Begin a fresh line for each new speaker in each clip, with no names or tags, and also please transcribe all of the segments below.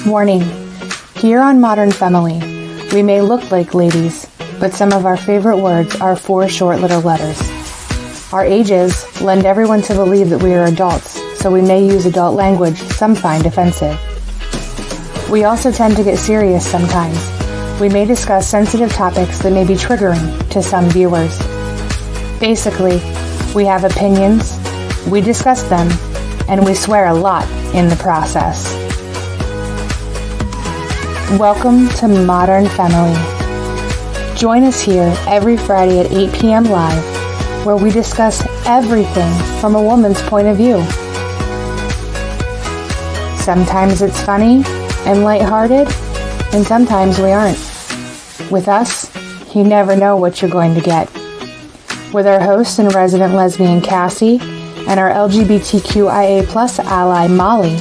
Warning. Here on Modern Femme-ily, we may look like ladies, but some of our favorite words are 4 short little letters. Our ages lend everyone to believe that we are adults, so we may use adult language some find offensive. We also tend to get serious sometimes. We may discuss sensitive topics that may be triggering to some viewers. Basically, we have opinions, we discuss them, and we swear a lot in the process. Welcome to Modern Femme-ily. Join us here every Friday at 8 p.m. live, where we discuss everything from a woman's point of view. Sometimes it's funny and lighthearted, and sometimes we aren't. With us, you never know what you're going to get. With our host and resident lesbian Cassie, and our LGBTQIA+ ally Molly,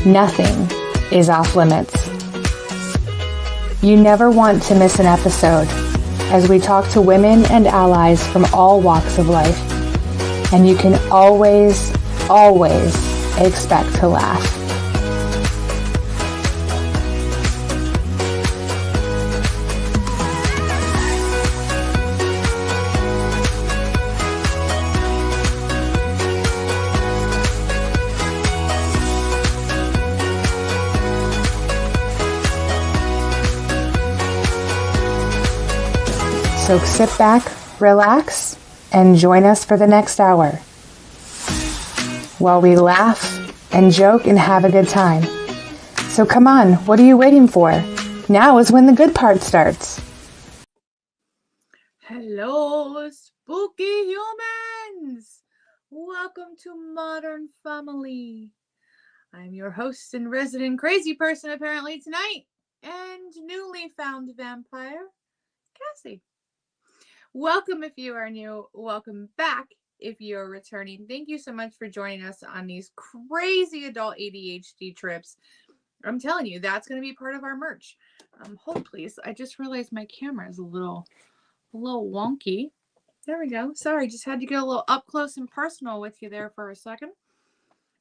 nothing is off limits. You never want to miss an episode, as we talk to women and allies from all walks of life, and you can always expect to laugh. So sit back, relax, and join us for the next hour, while we laugh and joke and have a good time. So come on, what are you waiting for? Now is when the good part starts.
Hello, spooky humans! Welcome to Modern Femme-ily. I'm your host and resident crazy person apparently tonight, and newly found vampire, Cassie. Welcome if you are new. Welcome back if you are returning. Thank you so much for joining us on these crazy adult ADHD trips. I'm telling you, that's going to be part of our merch. Hold please. I just realized my camera is a little wonky. There we go. Sorry, just had to get a little up close and personal with you there for a second.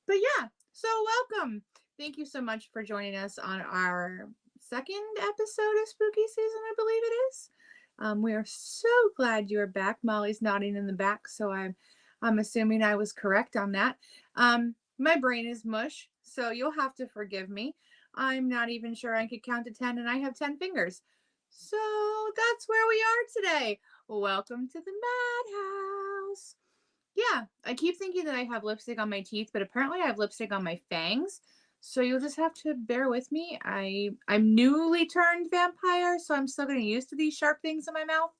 But yeah, so welcome. Thank you so much for joining us on our second episode of Spooky Season, I believe it is. We are so glad you're back. Molly's nodding in the back, so I'm assuming I was correct on that. My brain is mush, so you'll have to forgive me. I'm not even sure I could count to 10, and I have 10 fingers. So that's where we are today. Welcome to the madhouse. Yeah, I keep thinking that I have lipstick on my teeth, but apparently I have lipstick on my fangs. So you'll just have to bear with me. I'm newly turned vampire, so I'm still getting used to these sharp things in my mouth.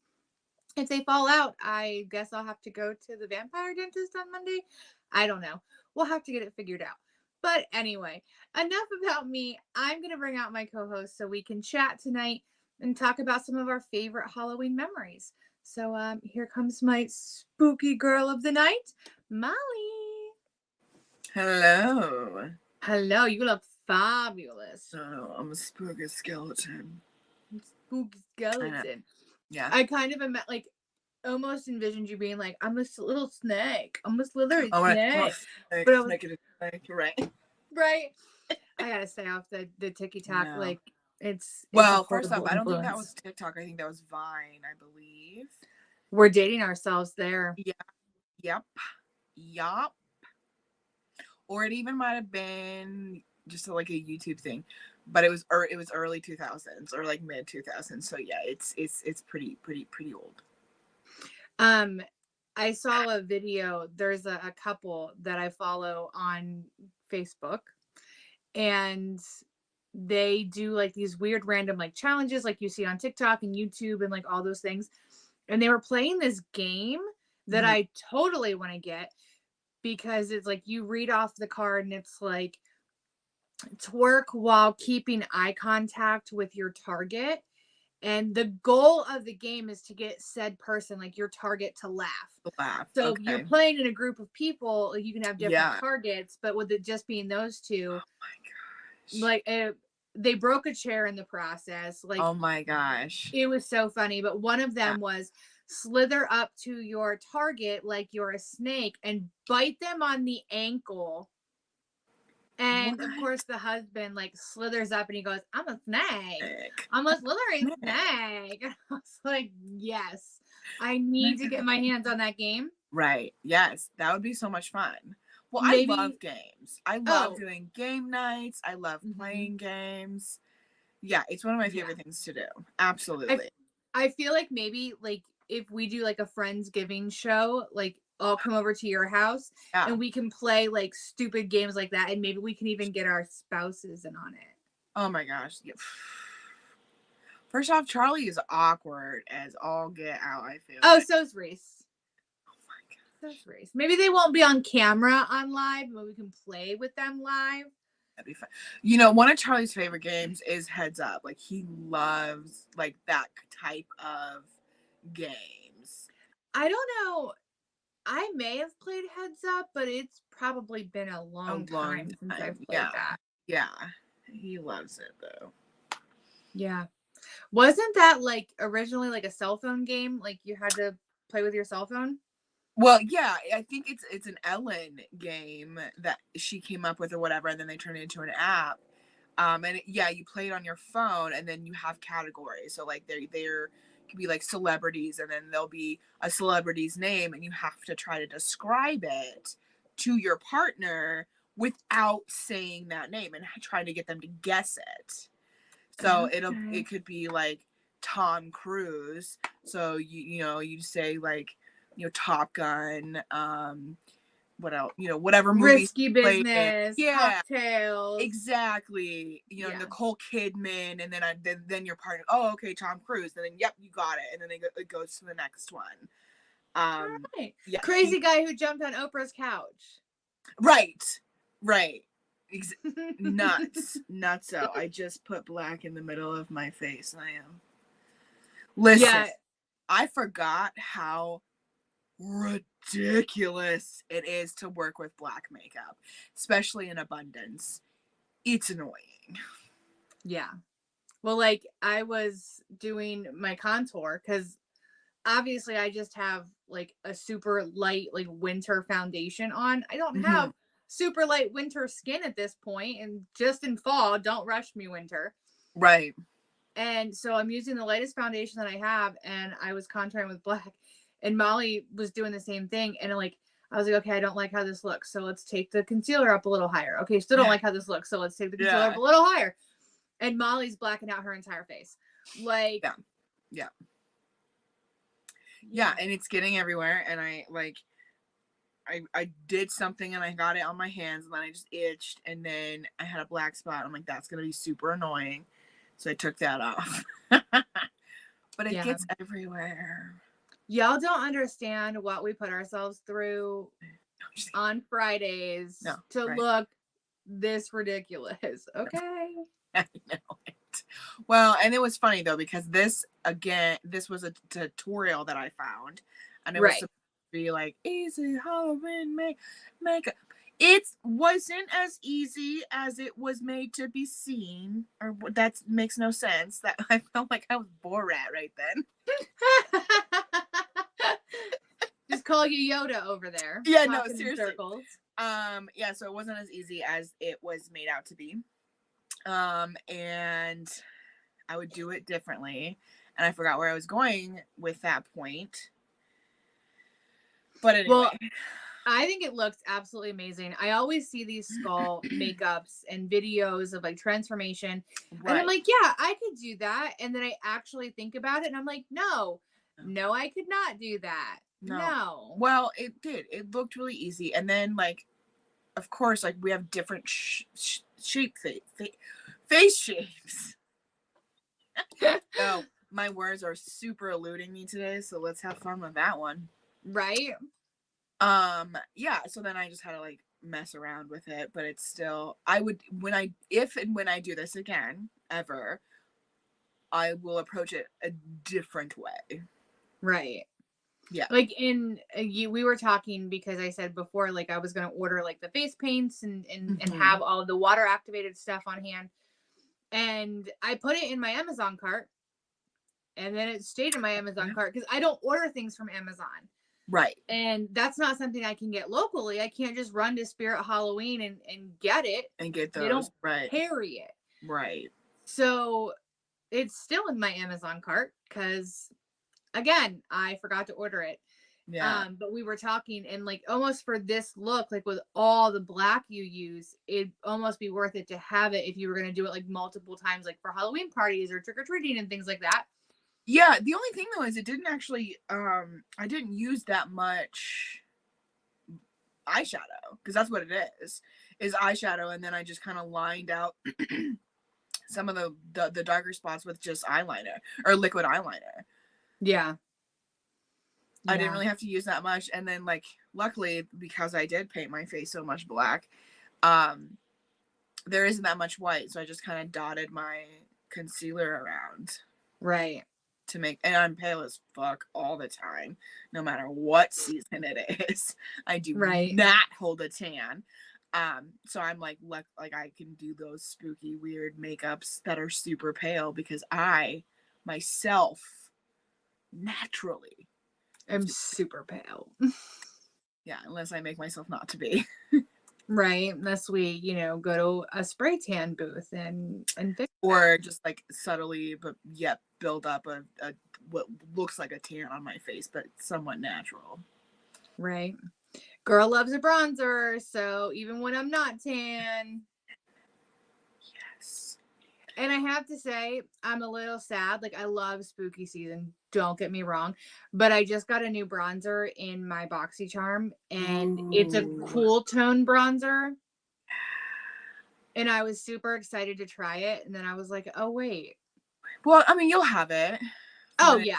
If they fall out, I guess I'll have to go to the vampire dentist on Monday. I don't know. We'll have to get it figured out. But anyway, enough about me. I'm going to bring out my co-host so we can chat tonight and talk about some of our favorite Halloween memories. So here comes my spooky girl of the night, Molly.
Hello.
Hello, you look fabulous.
Oh, I'm a spooky skeleton.
Spooky skeleton.
Yeah.
I kind of like almost envisioned you being like, I'm a little snake. I'm a slithery snake.
But I was make it a snake, right?
Right. I gotta stay off the TikTok. No. Like it's
well, first off, I don't think that was TikTok. I think that was Vine, I believe.
We're dating ourselves there.
Yeah. Yup. Or it even might have been just like a YouTube thing, but it was early 2000s or like mid 2000s. So yeah, it's pretty old.
I saw a video. There's a couple that I follow on Facebook, and they do like these weird random like challenges like you see on TikTok and YouTube and like all those things. And they were playing this game that I totally want to get. Because it's like you read off the card and it's like twerk while keeping eye contact with your target. And the goal of the game is to get said person, like your target, to laugh. So okay. You're playing in a group of people, like you can have different targets, but with it just being those two, oh my gosh. Like they broke a chair in the process. Like,
oh my gosh.
It was so funny. But one of them was slither up to your target like you're a snake and bite them on the ankle And of
What?
course, the husband like slithers up and he goes, "I'm a snake.
Heck.
I'm a slithering snake." And I was like, "Yes, I need to get my hands on that game."
Right. Yes, that would be so much fun. Well, I love
Maybe.
games. I love
Oh,
doing game nights. I love
mhm.
playing games. Yeah, it's one of my
Yeah.
favorite things to do.
I
Absolutely.
I feel like maybe like if we do like a Friendsgiving show, like I'll come over to your house
Yeah.
and we can play like stupid games like that, and maybe we can even get our spouses in on it.
Oh my gosh. Yeah. First off, Charlie is awkward as all get out, I feel
Oh,
like.
so's Reese.
Oh my gosh.
So's Reese. Maybe they won't be on camera on live, but we can play with them live.
That'd be fun. You know, one of Charlie's favorite games is Heads Up. Like he loves like that type of games.
I don't know. I may have played Heads Up, but it's probably been a
A
long
long
time since
time.
I've played
Yeah.
that.
Yeah. He loves it though.
Yeah. Wasn't that like originally like a cell phone game? Like you had to play with your cell phone?
Well, yeah, I think it's an Ellen game that she came up with or whatever, and then they turned it into an app. Yeah, you play it on your phone, and then you have categories. So like there could be like celebrities, and then there'll be a celebrity's name, and you have to try to describe it to your partner without saying that name and trying to get them to guess it. So
Okay.
it could be like Tom Cruise. So you say like Top Gun, what else, whatever movies
Risky
he played in.
Business,
Yeah,
Cocktails.
exactly.
Yeah.
Nicole Kidman, and then your partner. Oh, okay, Tom Cruise. And then yep, you got it. And then it goes to the next one.
Right.
Yeah,
Crazy guy who jumped on Oprah's couch.
right, right. Nuts, nutso. I just put black in the middle of my face, and I am. Listen,
Yeah.
I forgot how ridiculous it is to work with black makeup, especially in abundance. It's annoying.
Yeah. Well, like I was doing my contour because obviously I just have like a super light like winter foundation on. I don't have super light winter skin at this point, and just in fall, don't rush me, winter.
Right.
And so I'm using the lightest foundation that I have, and I was contouring with black. And Molly was doing the same thing, and like I was like, okay, I don't like how this looks, so let's take the concealer up a little higher. Okay, still don't like how this looks, so let's take the concealer up a little higher. And Molly's blacking out her entire face, like
yeah, and it's getting everywhere. And I did something and I got it on my hands, and then I just itched, and then I had a black spot. I'm like, that's gonna be super annoying, so I took that off. But it gets everywhere.
Y'all don't understand what we put ourselves through on Fridays to look this ridiculous. Okay.
I know it. Well, and it was funny though, because this was a tutorial that I found, and it was supposed to be like easy Halloween makeup. It wasn't as easy as it was made to be seen, or that makes no sense. That I felt like I was Borat right then.
Just call you Yoda over there.
Yeah, no, seriously.
Circles.
Yeah, so it wasn't as easy as it was made out to be. And I would do it differently, and I forgot where I was going with that point. But anyway.
Well, I think it looks absolutely amazing. I always see these skull makeups and videos of like transformation. Right. And I'm like, yeah, I could do that. And then I actually think about it and I'm like, no, I could not do that. No.
Well, it did. It looked really easy. And then like, of course, like we have different face shapes. So my words are super eluding me today. So let's have fun with that one.
Right.
Yeah, so then I just had to like mess around with it, but it's still, if and when I do this again ever, I will approach it a different way.
Right.
Yeah.
Like we were talking because I said before, like I was going to order like the face paints and have all of the water activated stuff on hand. And I put it in my Amazon cart, and then it stayed in my Amazon cart because I don't order things from Amazon.
Right.
And that's not something I can get locally. I can't just run to Spirit Halloween and get it.
And get
They
those.
don't
Right.
carry it.
Right.
So it's still in my Amazon cart because, again, I forgot to order it.
Yeah.
But we were talking, and like almost for this look, like with all the black you use, it'd almost be worth it to have it if you were going to do it like multiple times, like for Halloween parties or trick-or-treating and things like that.
Yeah, the only thing though is it didn't actually I didn't use that much eyeshadow, because that's what it is eyeshadow, and then I just kind of lined out some of the darker spots with just eyeliner or liquid eyeliner.
Yeah.
I didn't really have to use that much, and then like luckily, because I did paint my face so much black, there isn't that much white, so I just kind of dotted my concealer around.
Right.
To make, and I'm pale as fuck all the time, no matter what season it is. I do not hold a tan. So I'm like I can do those spooky, weird makeups that are super pale because I myself naturally
am super pale.
Yeah, unless I make myself not to be.
Right. Unless we, go to a spray tan booth and fix
or just like subtly, but yet build up a what looks like a tan on my face, but somewhat natural.
Right. Girl loves a bronzer, so even when I'm not tan.
Yes.
And I have to say, I'm a little sad. Like, I love spooky season. Don't get me wrong. But I just got a new bronzer in my BoxyCharm, and it's a cool tone bronzer. And I was super excited to try it. And then I was like, oh, wait.
Well, I mean, you'll have it.
Oh, yeah.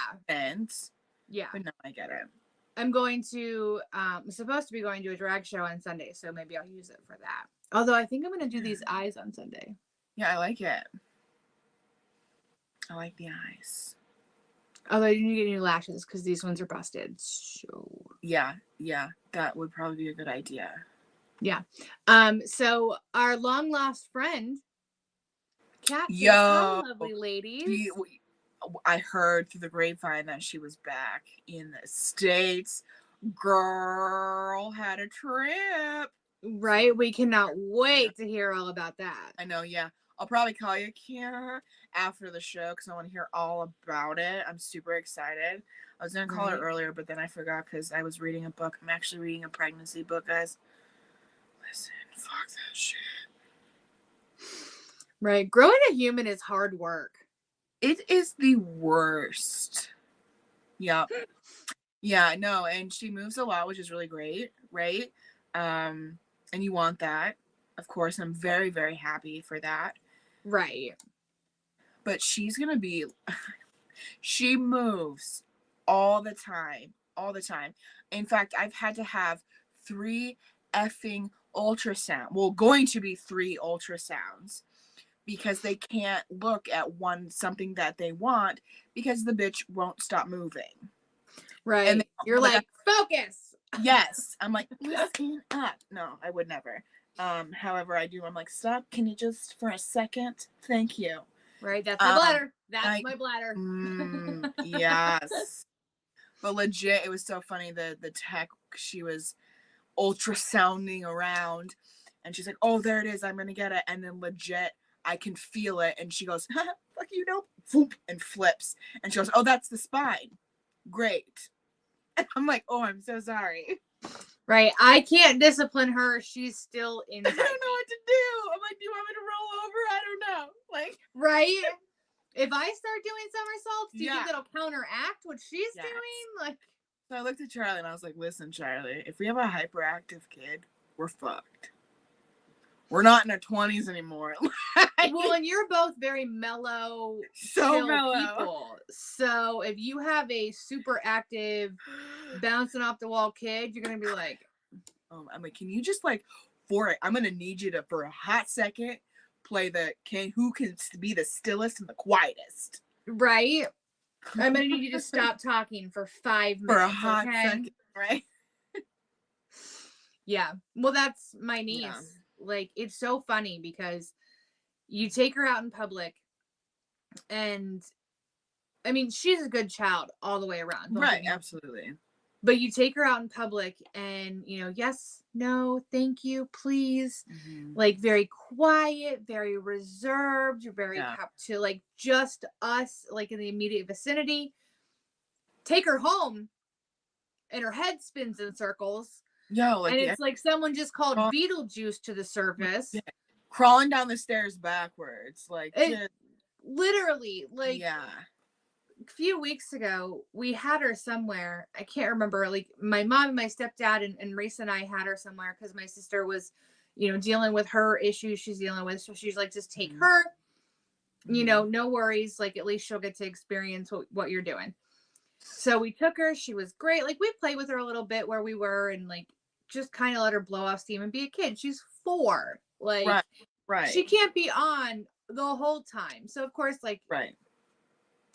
Yeah. But no, I get it.
I'm going to, supposed to be going to a drag show on Sunday, so maybe I'll use it for that. Although I think I'm going to do these eyes on Sunday.
Yeah, I like it. I like the eyes.
Although I need to get new lashes because these ones are busted. So
yeah, that would probably be a good idea.
Yeah. So our long lost friend, Catfish,
hi,
lovely ladies.
I heard through the grapevine that she was back in the States. Girl had a trip.
Right. We cannot wait to hear all about that.
I know. Yeah. I'll probably call you, Kiara, after the show because I want to hear all about it. I'm super excited. I was going to call her earlier, but then I forgot because I was reading a book. I'm actually reading a pregnancy book, guys. Listen, fuck that shit.
Right. Growing a human is hard work.
It is the worst. Yeah. Yeah, no, and she moves a lot, which is really great, right? And you want that. Of course, I'm very, very happy for that.
Right.
But she's going to be, she moves all the time. In fact, I've had to have 3 effing ultrasound. Well, going to be 3 ultrasounds because they can't look at something that they want because the bitch won't stop moving.
Right. And you're like, focus.
Yes. I'm like, listen up. No, I would never. However, I do. I'm like, stop. Can you just for a second? Thank you.
Right. That's my bladder. That's my bladder.
Yes. But legit, it was so funny. The tech, she was ultrasounding around and she's like, oh, there it is. I'm going to get it. And then legit, I can feel it. And she goes, fuck you, nope. Whoop, and flips. And she goes, oh, that's the spine. Great. And I'm like, oh, I'm so sorry.
Right. I can't discipline her. She's still in.
I don't know what to do. I'm like, do you want me to roll over? I don't know. Like,
right. If I start doing somersaults, do you think that'll counteract what she's doing? Like,
so I looked at Charlie and I was like, listen, Charlie, if we have a hyperactive kid, we're fucked. We're not in our 20s anymore.
Well, and you're both very mellow,
so mellow
people. So if you have a super active, bouncing off the wall kid, you're gonna be like,
oh, I'm like, can you just like I'm gonna need you to for a hot second play who can be the stillest and the quietest.
Right. I'm gonna need you to stop talking for 5 minutes
for a hot second, right?
Yeah. Well, that's my niece. Yeah. Like, it's so funny because you take her out in public and I mean, she's a good child all the way around.
Right, absolutely.
But you take her out in public and, you know, yes, no, thank you, please. Like very quiet, very reserved. You're very kept to like just us, like in the immediate vicinity. Take her home and her head spins in circles.
Yo, like,
and it's like someone just called Beetlejuice to the surface.
Yeah. Crawling down the stairs backwards. Like, just...
literally, like, a few weeks ago, we had her somewhere. I can't remember. Like, my mom and my stepdad and Reese and I had her somewhere because my sister was, you know, dealing with her issues she's dealing with. So she's like, just take her, you know, no worries. Like, at least she'll get to experience what you're doing. So we took her. She was great. Like, we played with her a little bit where we were and, like, just kind of let her blow off steam and be a kid. She's 4. Like,
right.
She can't be on the whole time. So, of course, like,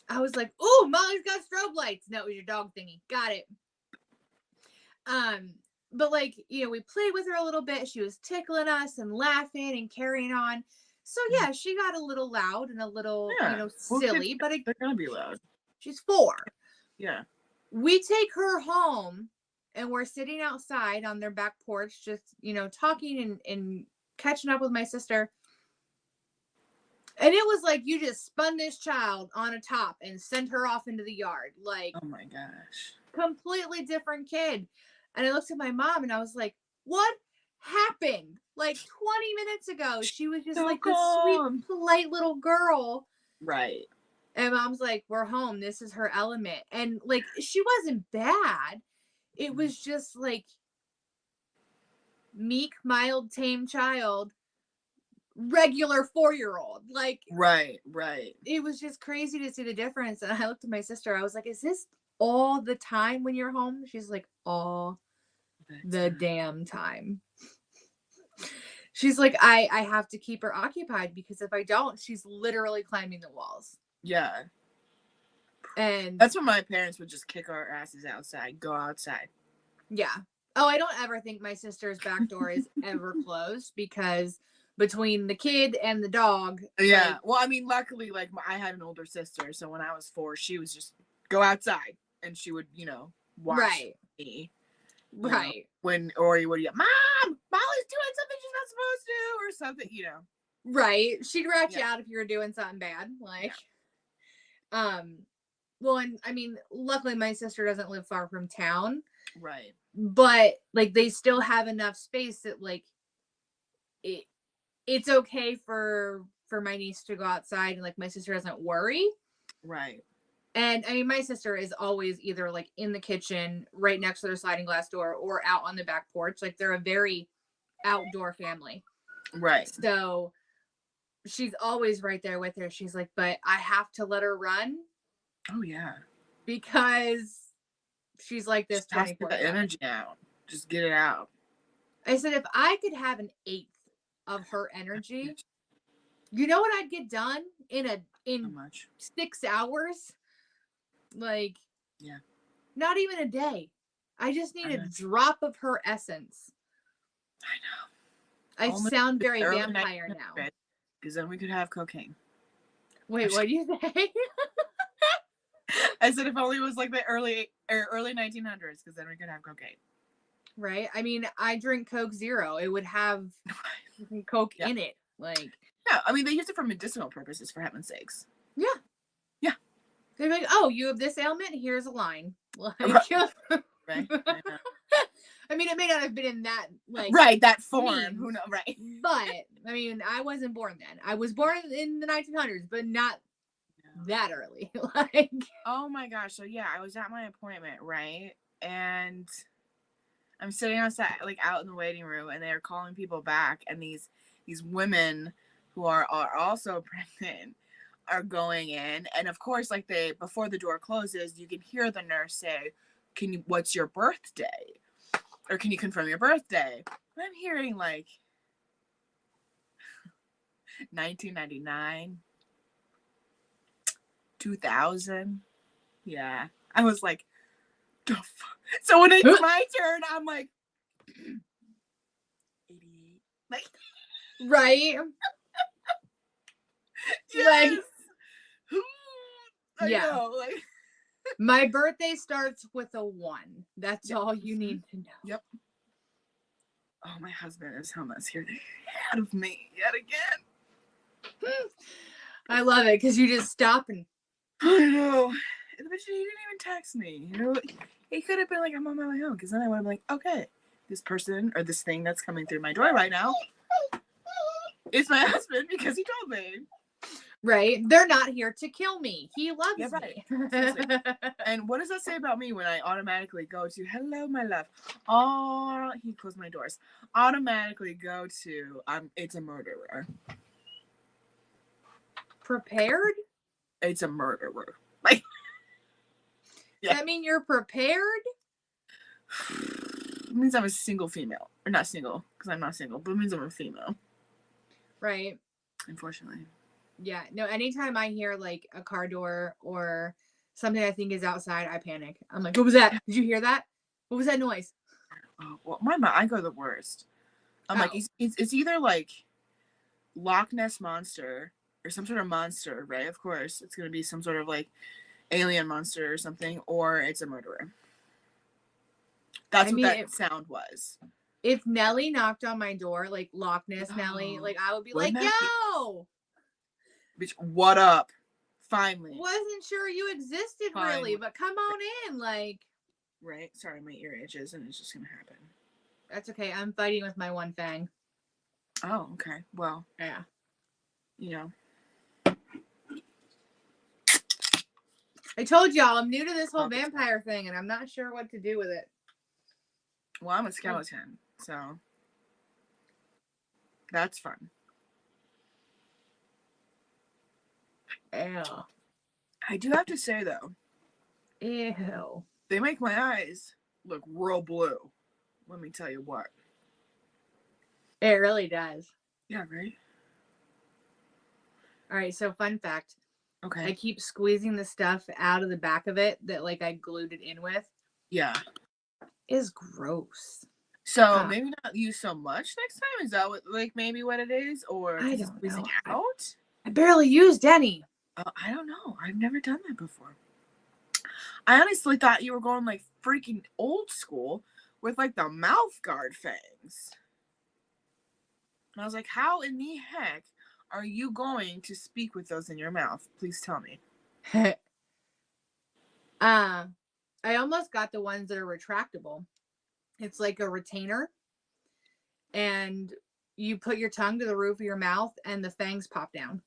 I was like, "Ooh, Molly's got strobe lights." No, it was your dog thingy. Got it. But, like, you know, we played with her a little bit. She was tickling us and laughing and carrying on. So, yeah, she got a little loud and a little, you know, silly. But
they're going to be loud.
She's 4.
Yeah.
We take her home and we're sitting outside on their back porch, just, you know, talking and catching up with my sister. And it was like you just spun this child on a top and sent her off into the yard. Like,
oh my gosh.
Completely different kid. And I looked at my mom and I was like, what happened? Like 20 minutes ago, she was just so like this sweet, polite little girl.
Right.
And Mom's like, we're home. This is her element. And, like, she wasn't bad. It was just like meek, mild, tame child, regular 4-year-old. Like,
right.
It was just crazy to see the difference. And I looked at my sister. I was like, is this all the time when you're home? She's like, all the damn time. She's like, I have to keep her occupied because if I don't, she's literally climbing the walls.
Yeah.
And
that's when my parents would just kick our asses outside. Go outside.
Yeah. Oh, I don't ever think my sister's back door is ever closed because between the kid and the dog.
Yeah.
Like,
well, I mean, luckily, like, I had an older sister. So when I was 4, she was just go outside and she would, you know, watch me.
Right.
Or you would yell, Mom, Molly's doing something she's not supposed to, or something, you know.
Right. She'd rat you out if you were doing something bad. Like, well, and I mean, luckily my sister doesn't live far from town.
Right.
But, like, they still have enough space that, like, it's okay for my niece to go outside and, like, my sister doesn't worry.
Right.
And, I mean, my sister is always either, like, in the kitchen right next to their sliding glass door or out on the back porch. Like, they're a very outdoor family.
Right.
So she's always right there with her. She's like, but I have to let her run.
Oh, yeah.
Because she's like this 24/7.
Get the energy out. Just get it out.
I said, if I could have an 1/8 of her energy, you know what I'd get done in 6 hours? Like,
yeah, not
even a day. I just need a drop of her essence.
I know.
I sound very vampire now.
Because then we could have cocaine.
Wait, what do you say?
I said if only it was like the early 1900s, because then we could have cocaine.
Right. I mean, I drink Coke Zero. It would have Coke in it. Like,
yeah. I mean, they use it for medicinal purposes, for heaven's sakes.
Yeah.
Yeah.
They're like, oh, you have this ailment? Here's a line. Like,
right.
I mean, it may not have been in that, like,
that form. Who knows? Right.
But I mean, I wasn't born then. I was born in the 1900s, but not that early. Like,
oh my gosh. So yeah, I was at my appointment, right? And I'm sitting outside, like, out in the waiting room, and they're calling people back, and these women who are also pregnant are going in, and of course, like, before the door closes, you can hear the nurse say, what's your birthday? Or can you confirm your birthday? And I'm hearing, like, 1999, 2000. Yeah. I was like, the fuck? So when it's my turn, I'm like, 88. Like,
right.
Yes.
Like,
I know, like.
My birthday starts with a 1. That's all you need to know.
Yep. Oh, my husband is home. Scared the head of me yet again.
I love it because you just stop and.
I know. But he didn't even text me. You know, he could have been like, I'm on my way home, because then I would have been like, okay, this person or this thing that's coming through my door right now is my husband because he told me.
Right? They're not here to kill me. He loves
right.
me.
And what does that say about me when I automatically go to, hello, my love? Oh, he closed my doors. Automatically go to, it's a murderer.
Prepared?
It's a murderer. Like,
Does that mean you're prepared?
It means I'm a single female. Or not single, because I'm not single, but it means I'm a female.
Right.
Unfortunately.
Yeah. No, anytime I hear like a car door or something I think is outside, I panic. I'm like, what was that? Did you hear that? What was that noise?
Oh, well, I go the worst. I'm like, it's either like Loch Ness monster or some sort of monster, right? Of course, it's going to be some sort of like alien monster or something, or it's a murderer. That's what that sound was.
If Nellie knocked on my door, like Loch Ness Nellie, like I would be like, yo!
Bitch, what up? Finally.
Wasn't sure you existed really, but come on in, like.
Right? Sorry, my ear itches and it's just going to happen.
That's okay. I'm fighting with my one fang.
Oh, okay. Well.
Yeah.
You know.
I told y'all I'm new to this whole vampire thing and I'm not sure what to do with it.
Well, I'm a skeleton, so that's fun.
Ew.
I do have to say though.
Ew.
They make my eyes look real blue. Let me tell you what.
It really does.
Yeah, right?
All right, so fun fact.
Okay.
I keep squeezing the stuff out of the back of it that like I glued it in with.
Yeah.
Is gross.
So maybe not use so much next time? Is that what, like, maybe what it is? Or
I don't know.
Out?
I barely used any.
I don't know. I've never done that before. I honestly thought you were going like freaking old school with like the mouth guard fangs. And I was like, how in the heck are you going to speak with those in your mouth? Please tell me.
I almost got the ones that are retractable. It's like a retainer. And you put your tongue to the roof of your mouth and the fangs pop down.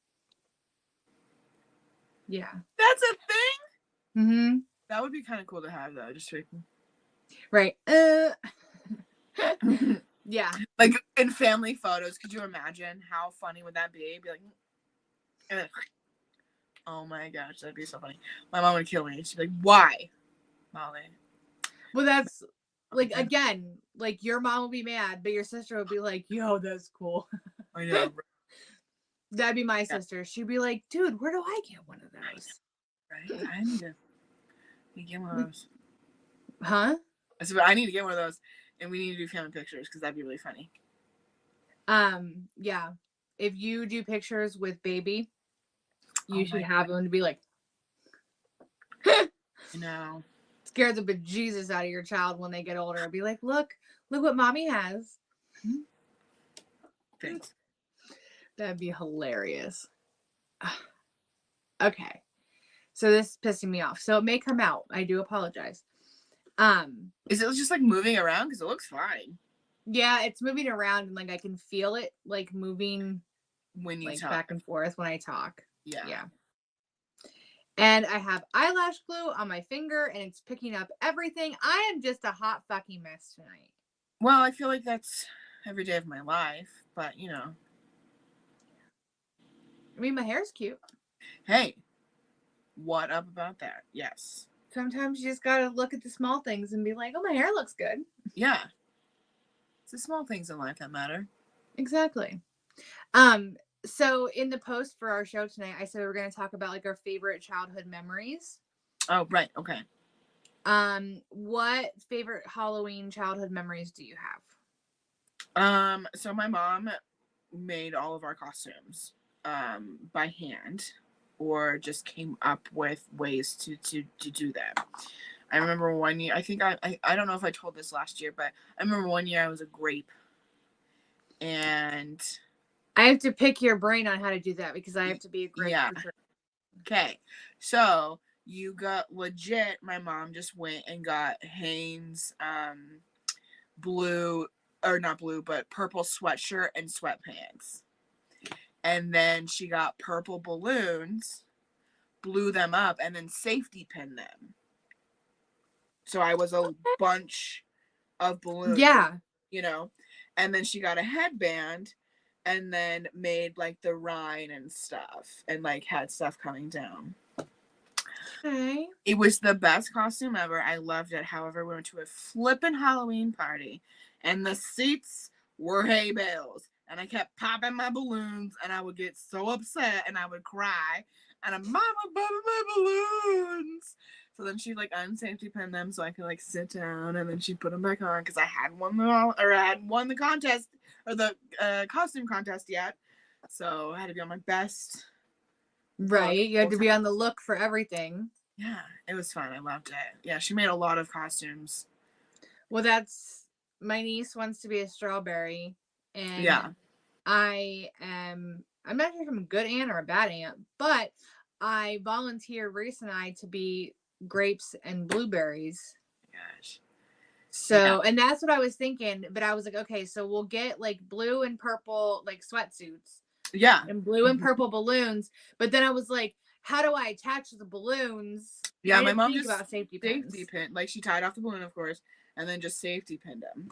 Yeah.
That's a thing?
Mm-hmm.
That would be kind of cool to have, though. Just like...
Right. Yeah.
Like in family photos, could you imagine how funny would that be? Be like, ugh. Oh my gosh, that'd be so funny. My mom would kill me. She'd be like, why, Molly?
Well, that's like, again, like your mom would be mad, but your sister would be like, yo, that's cool.
I know.
That'd be my sister. She'd be like, dude, where do I get one of those?
Right? I need to get one of those.
Huh?
I need to get one of those, and we need to do family pictures because that'd be really funny.
Yeah. If you do pictures with baby, you should have them to be like,
no.
Scare the bejesus out of your child when they get older. Be like, look what mommy has.
Thanks.
That'd be hilarious. Okay. So this is pissing me off. So it may come out. I do apologize.
Is it just like moving around? Because it looks fine.
Yeah, it's moving around and like I can feel it like moving
when you
like
talk.
back and forth when I talk.
Yeah.
Yeah. And I have eyelash glue on my finger and it's picking up everything. I am just a hot fucking mess tonight.
Well, I feel like that's every day of my life, but you know.
I mean, my hair's cute.
Hey, what up about that? Yes.
Sometimes you just gotta look at the small things and be like, oh, my hair looks good.
Yeah. It's the small things in life that matter.
Exactly. So in the post for our show tonight, I said we were going to talk about like our favorite childhood memories.
Oh, right. Okay.
What favorite Halloween childhood memories do you have?
So my mom made all of our costumes by hand. or just came up with ways to do that. I remember one year, I don't know if I told this last year, but I remember one year I was a grape, and
I have to pick your brain on how to do that because I have to be a grape
yeah.
for sure.
Okay, so you got legit. My mom just went and got Hanes blue, or not blue, but purple sweatshirt and sweatpants, and then she got purple balloons, blew them up, and then safety pinned them. So I was a bunch of balloons,
Yeah.
you know, and then she got a headband and then made like the Rhine and stuff, and like had stuff coming down.
Okay.
It was the best costume ever. I loved it. However, we went to a flippin' Halloween party and the seats were hay bales, and I kept popping my balloons, and I would get so upset and I would cry, and I'm mama popping my balloons. So then she'd like unsafety pin them so I could like sit down, and then she'd put them back on because I hadn't won the contest or the costume contest yet. So I had to be on my best.
Right. You had to be on the look for everything.
Yeah, it was fun. I loved it. Yeah, she made a lot of costumes.
Well, that's my niece wants to be a strawberry, and
Yeah.
I'm not sure if I'm a good aunt or a bad aunt, but I volunteer Reese and I to be grapes and blueberries.
Gosh.
So, and that's what I was thinking, but I was like, okay, so we'll get like blue and purple like sweatsuits.
Yeah.
And blue and purple balloons, but then I was like, how do I attach the balloons?
Yeah,
I
my
didn't
mom
think
just
about safety pins.
like she tied off the balloon, of course, and then just safety pinned them.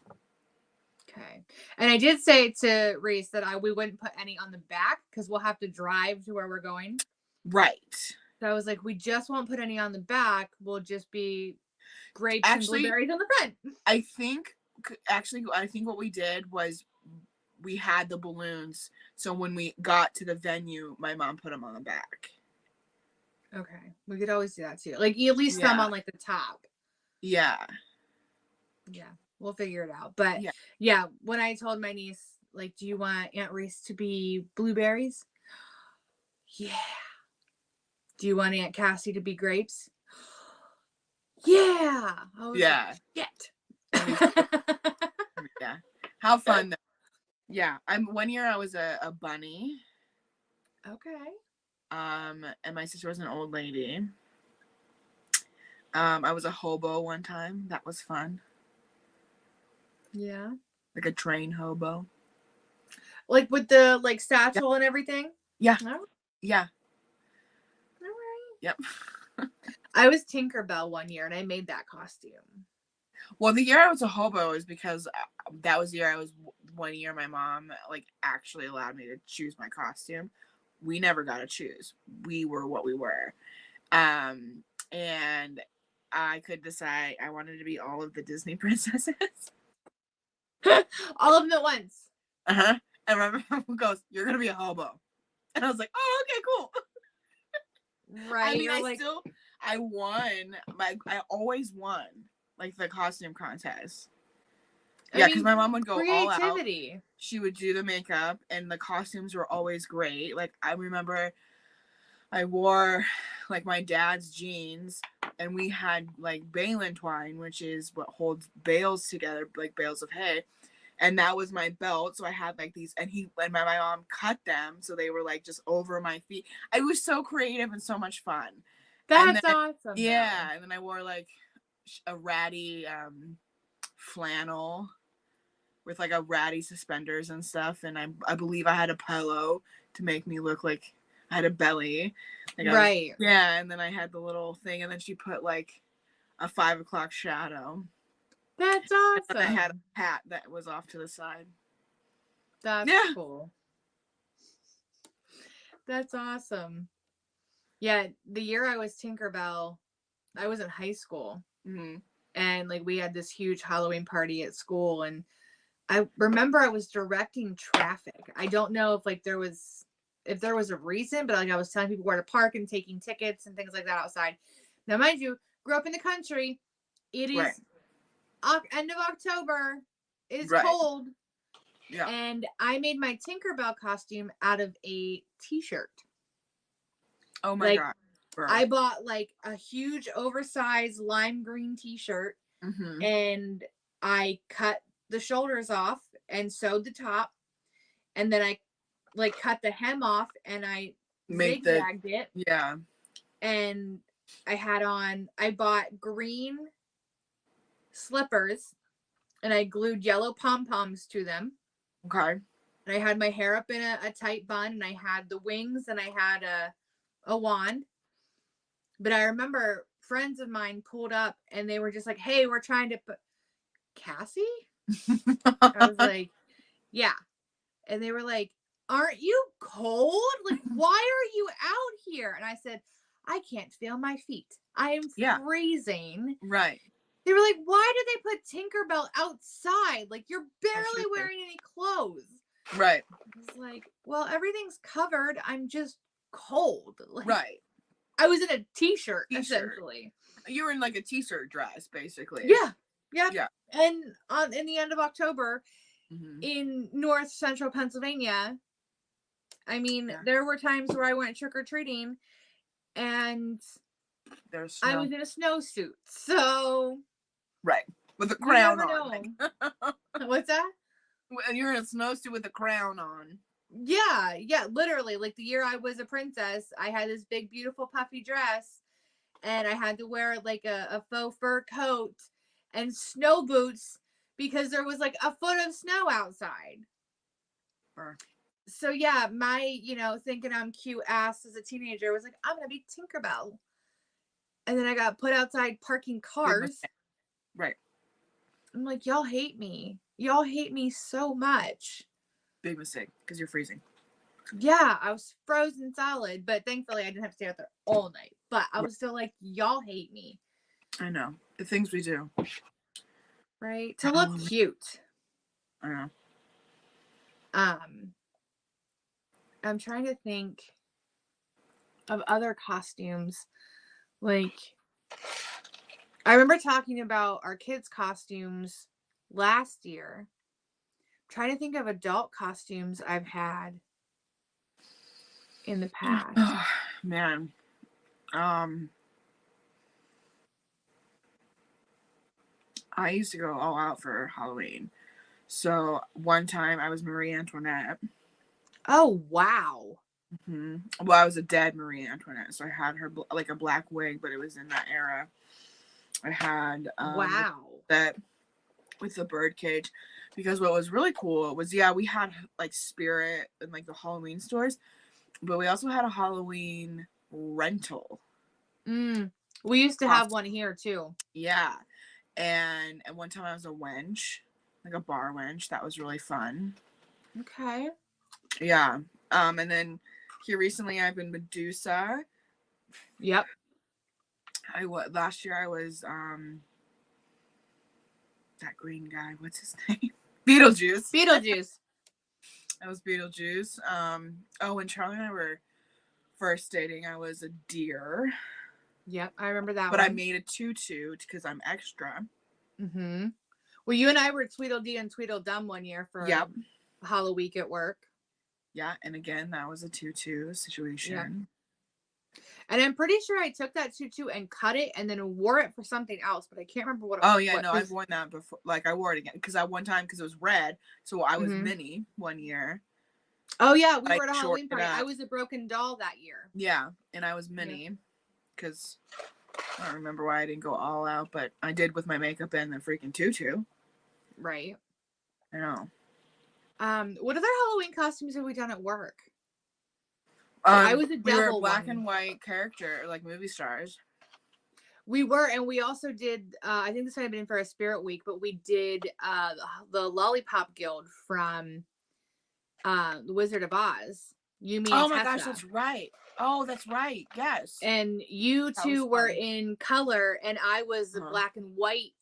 Okay. And I did say to Reese that we wouldn't put any on the back because we'll have to drive to where we're going.
Right.
So I was like, we just won't put any on the back. We'll just be grapes and blueberries on the front.
I think what we did was we had the balloons, so when we got to the venue, my mom put them on the back.
Okay. We could always do that too. Like at least some on like the top.
Yeah.
Yeah. We'll figure it out. But yeah, when I told my niece, like, do you want Aunt Reese to be blueberries? Yeah. Do you want Aunt Cassie to be grapes? Yeah.
Yeah.
Shit.
Yeah. How fun though. Yeah. One year I was a bunny.
Okay.
And my sister was an old lady. I was a hobo one time. That was fun.
Yeah.
Like a train hobo.
Like with the like satchel and everything?
Yeah.
All right.
Yeah.
All right.
Yep.
I was Tinkerbell one year and I made that costume.
Well, the year I was a hobo is because that was the year I was 1 year my mom like actually allowed me to choose my costume. We never got to choose. We were what we were. And I could decide I wanted to be all of the Disney princesses.
All of them at once.
Uh-huh. And my mom goes, "You're going to be a hobo." And I was like, "Oh, okay, cool."
Right.
I mean, I won. I always won like the costume contest. Yeah, because my mom would go all out. She would do the makeup, and the costumes were always great. Like I remember, I wore like my dad's jeans, and we had like balin twine, which is what holds bales together, like bales of hay, and that was my belt. So I had like these, and my mom cut them so they were like just over my feet. I was so creative and so much fun.
That's awesome.
Yeah, and then I wore like a ratty flannel with like a ratty suspenders and stuff, and I believe I had a pillow to make me look like I had a belly. Like
right.
And then I had the little thing, and then she put like a 5 o'clock shadow.
That's awesome.
And I had a hat that was off to the side.
That's cool. That's awesome. Yeah, the year I was Tinkerbell, I was in high school.
Mm-hmm.
And like we had this huge Halloween party at school, and I remember I was directing traffic. I don't know if there was a reason, but like I was telling people where to park and taking tickets and things like that outside. Now, mind you, grew up in the country. It is end of October. It is cold.
Yeah.
And I made my Tinkerbell costume out of a t-shirt.
Oh my
Like,
god. Bro.
I bought like a huge oversized lime green t-shirt
Mm-hmm.
and I cut the shoulders off and sewed the top, and then I like cut the hem off and I
Make the
zigzagged it,
yeah.
and I bought green slippers and I glued yellow pom-poms to them.
Okay.
And I had my hair up in a tight bun, and I had the wings, and I had a wand. But I remember friends of mine pulled up and they were just like, "Hey, we're trying to put Cassie?" I was like, "Yeah." And they were like, "Aren't you cold? Like, why are you out here?" And I said, "I can't feel my feet. I am
Yeah.
freezing."
Right.
They were like, "Why did they put Tinkerbell outside? Like, you're barely
true.
wearing any clothes."
Right.
I was like, "Well, everything's covered. I'm just cold." Like,
Right.
I was in a t-shirt. Essentially.
You were in like a t-shirt dress, basically.
Yeah. Yep.
Yeah.
And in the end of October,
Mm-hmm.
in north central Pennsylvania, I mean,
Yeah.
there were times where I went trick-or-treating and
There's
I was in a snowsuit. So
right. With a
you
crown
never
on.
know. What's that?
You're in a snowsuit with a crown on.
Yeah, literally. Like the year I was a princess, I had this big, beautiful, puffy dress, and I had to wear like a faux fur coat and snow boots because there was like a foot of snow outside.
Sure.
So yeah, my, thinking I'm cute ass as a teenager was like, I'm gonna be Tinkerbell. And then I got put outside parking cars.
Right.
I'm like, y'all hate me. Y'all hate me so much.
Big mistake, because you're freezing.
Yeah, I was frozen solid, but thankfully I didn't have to stay out there all night. But I was still like, y'all hate me.
I know. The things we do.
Right? To look cute.
I know.
I'm trying to think of other costumes. Like, I remember talking about our kids' costumes last year. I'm trying to think of adult costumes I've had in the past.
Oh, man. I used to go all out for Halloween. So one time I was Marie Antoinette.
Oh, wow.
Mm-hmm. Well, I was a dead Marie Antoinette, so I had her like a black wig, but it was in that era. I had
wow.
that with the bird cage, because what was really cool was, yeah, we had like Spirit and like the Halloween stores, but we also had a Halloween rental.
We used to have one here too.
Yeah. And one time I was a wench, like a bar wench. That was really fun.
Okay.
Yeah. And then here recently I've been Medusa.
Yep.
Last year I was that green guy. What's his name? Beetlejuice. I was Beetlejuice. When Charlie and I were first dating, I was a deer.
Yep, I remember that
but
one.
I made a tutu because I'm extra.
Mm-hmm. Well, you and I were Tweedledee and Tweedledum one year for Halloween at work.
Yeah, and again, that was a tutu situation.
Yep. And I'm pretty sure I took that tutu and cut it and then wore it for something else, but I can't remember what it was.
Oh, yeah, no, I've worn that before. Like, I wore it again because it was red, so I was Minnie one year.
Oh, yeah, we were at a Halloween party. I was a broken doll that year.
Yeah, and I was Minnie because I don't remember why I didn't go all out, but I did with my makeup and the freaking tutu.
Right.
I know.
What other Halloween costumes have we done at work?
I was a devil. We were a black and white character, like movie stars.
We were, and we also did. I think this might have been for a Spirit Week, but we did the Lollipop Guild from The Wizard of Oz. You, me, and Tessa.
Gosh, that's right. Oh, that's right. Yes.
And you two were in color, and I was the black and white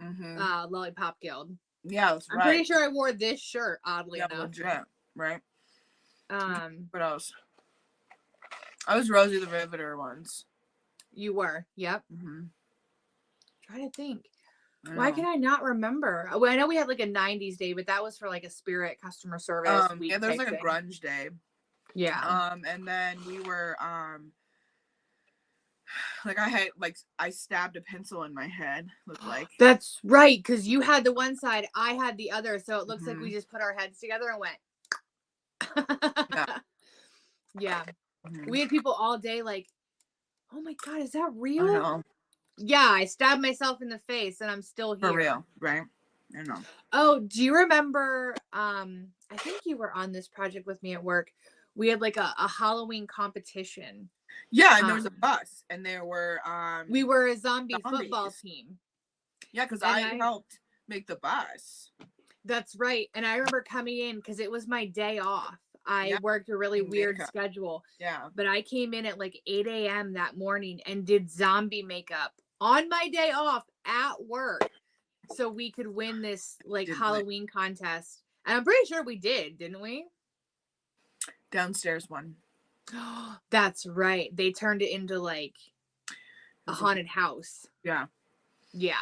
Lollipop Guild.
Yeah, that's right.
I'm pretty sure I wore this shirt, oddly enough.
Legit, right? What else? I was Rosie the Riveter once.
You were, yep. Try to think. Why can I not remember? Well, I know we had like a 90s day, but that was for like a Spirit customer service week.
Yeah, there's like a grunge day.
Yeah.
And then we were Like I stabbed a pencil in my head, looked like.
That's right, because you had the one side, I had the other, so it looks like we
Mhm.
just put our heads together and went.
Yeah.
Yeah.
Mhm.
We had people all day like, oh my God, is that
I
real?
know.
Yeah, I stabbed myself in the face and I'm still here.
For real, right? I know.
Oh, do you remember? I think you were on this project with me at work. We had like a Halloween competition.
Yeah, and there was a bus, and there were
We were a zombie football
zombies.
team.
Yeah, because
And
I helped make the bus.
That's right. And I remember coming in because it was my day off. I
Yeah,
worked a really weird
makeup.
schedule.
Yeah.
But I came in at like 8 a.m. that morning and did zombie makeup on my day off at work so we could win this like
Didn't
Halloween contest. And I'm pretty sure we did, didn't we?
Downstairs one.
That's right. They turned it into like a haunted house.
Yeah.
Yeah.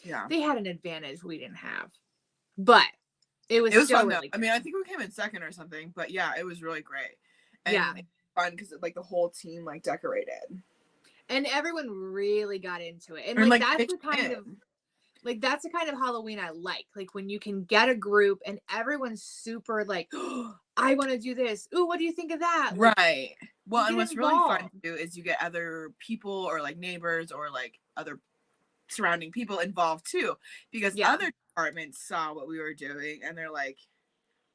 Yeah.
They had an advantage we didn't have. But it was still
fun
really
though.
good.
I mean, I think we came in second or something, but yeah, it was really great. And
yeah.
fun because like the whole team like decorated.
And everyone really got into it. And
like
that's the kind of like that's the kind of Halloween I like. Like when you can get a group and everyone's super like, oh, I want to do this. Ooh, what do you think of that? Like,
right. Well, and what's really fun
involved.
too is you get other people or like neighbors or like other surrounding people involved too, because other departments saw what we were doing and they're like,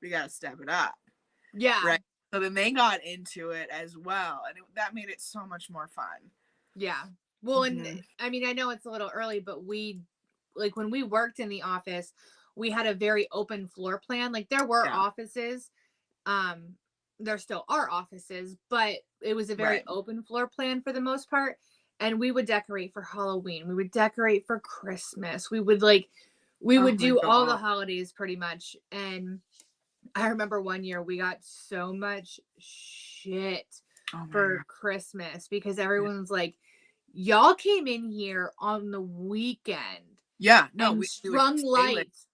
we gotta step it up.
Yeah.
Right. So then they got into it as well, and that made it so much more fun.
Yeah. Well, and I mean, I know it's a little early, but we like when we worked in the office, we had a very open floor plan. Like there were offices, there still are offices, but it was a very open floor plan for the most part. And we would decorate for Halloween. We would decorate for Christmas. We would do all the holidays pretty much. And I remember one year we got so much shit for Christmas because everyone's like, y'all came in here on the weekend.
Yeah, no,
and
we
strung lights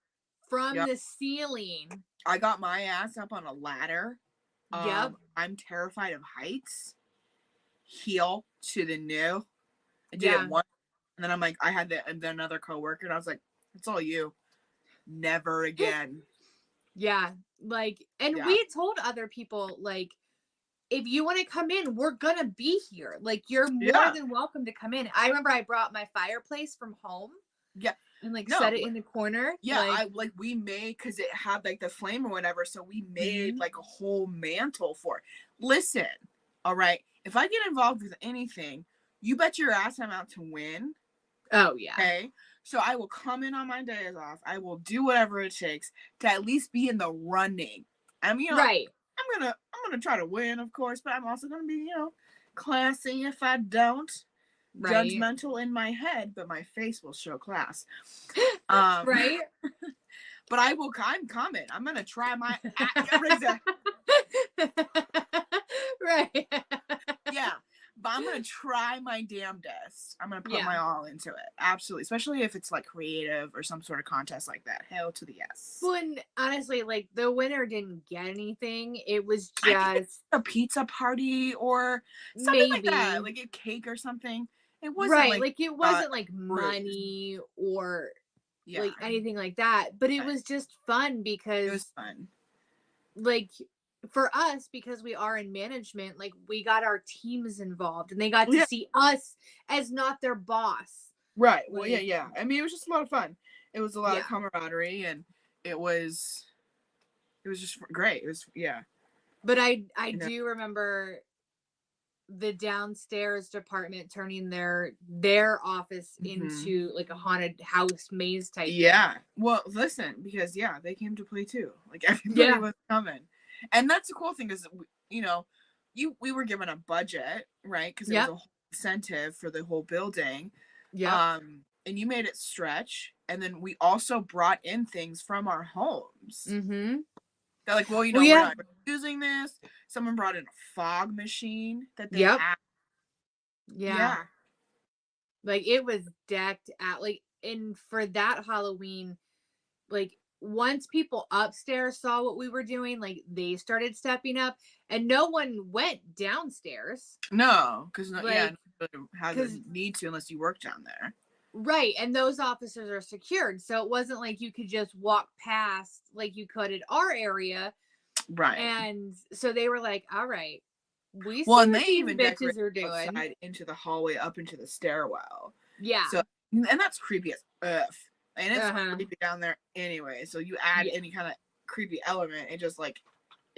from the ceiling.
I got my ass up on a ladder.
Yep.
I'm terrified of heights. Heel to the new. I did it once, and then I'm like, I had another coworker, and I was like, it's all you. Never again.
Yeah, like, and we told other people, like, if you want to come in, we're gonna be here. Like, you're more than welcome to come in. I remember I brought my fireplace from home.
Yeah.
And like set it in the corner.
Yeah, we made, because it had like the flame or whatever, so we made like a whole mantle for it. Listen, all right, if I get involved with anything, you bet your ass I'm out to win.
Oh yeah.
Okay. So I will come in on my days off. I will do whatever it takes to at least be in the running. I mean, I'm gonna try to win, of course, but I'm also gonna be, classy if I don't. Judgmental in my head, but my face will show class.
Right.
But I'm coming. I'm gonna try my
right.
Yeah. But I'm gonna try my damnedest. I'm gonna put my all into it. Absolutely. Especially if it's like creative or some sort of contest like that. Hell to the yes.
Well, and honestly, like the winner didn't get anything. It was just
a pizza party or something like that. Like a cake or something. It wasn't
like it wasn't like money or like anything like that. But it was just fun because
it was fun.
Like for us, because we are in management, like we got our teams involved and they got to see us as not their boss.
Right. Well, yeah. I mean, it was just a lot of fun. It was a lot of camaraderie, and it was just great. It was
But I do remember the downstairs department turning their office into like a haunted house maze type thing.
Well, listen, because they came to play too. Like everybody was coming, and that's the cool thing is, we were given a budget, right? Because it was a whole incentive for the whole building. And you made it stretch, and then we also brought in things from our homes. They're like, well, we're not using this. Someone brought in a fog machine that they had.
Yeah. Like it was decked out. Like, and for that Halloween, like once people upstairs saw what we were doing, like they started stepping up, and no one went downstairs.
No, because
Like,
nobody has a need to unless you work down there.
Right, and those officers are secured, so it wasn't like you could just walk past like you could at our area.
Right.
And so they were like, all right, we see
and
what
they
these
even
bitches are doing.
Outside into the hallway, up into the stairwell.
Yeah.
So, and that's creepy as F. And it's
Uh-huh.
creepy down there anyway. So you add any kind of creepy element, it just like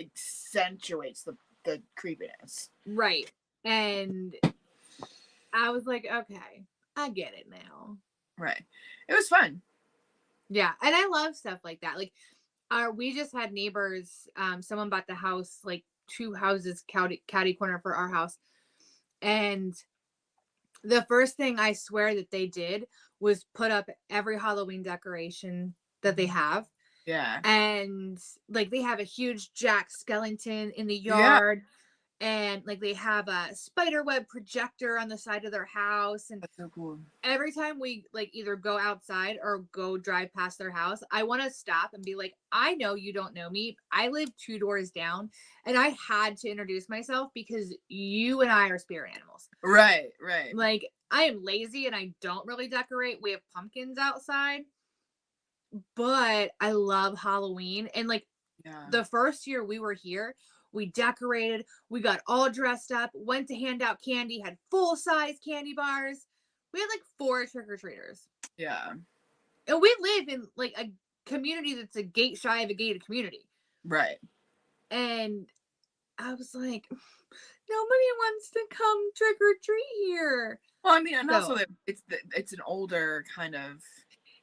accentuates the creepiness.
Right. And I was like, okay, I get it now.
Right. It was fun.
Yeah. And I love stuff like that. Like, we just had neighbors, someone bought the house, like 2 houses catty corner for our house. And the first thing I swear that they did was put up every Halloween decoration that they have.
Yeah.
And like they have a huge Jack Skellington in the yard. Yeah. And like they have a spider web projector on the side of their house. And
that's so cool.
Every time we like either go outside or go drive past their house, I want to stop and be like, I know you don't know me. I live 2 doors down, and I had to introduce myself because you and I are spirit animals.
Right, right.
Like, I am lazy and I don't really decorate. We have pumpkins outside, but I love Halloween. And like the first year we were here, we decorated, we got all dressed up, went to hand out candy, had full-size candy bars. We had like 4 trick-or-treaters.
Yeah.
And we live in like a community that's a gate shy of a gated community.
Right.
And I was like, nobody wants to come trick-or-treat here.
Well, I mean, and also it's an older kind of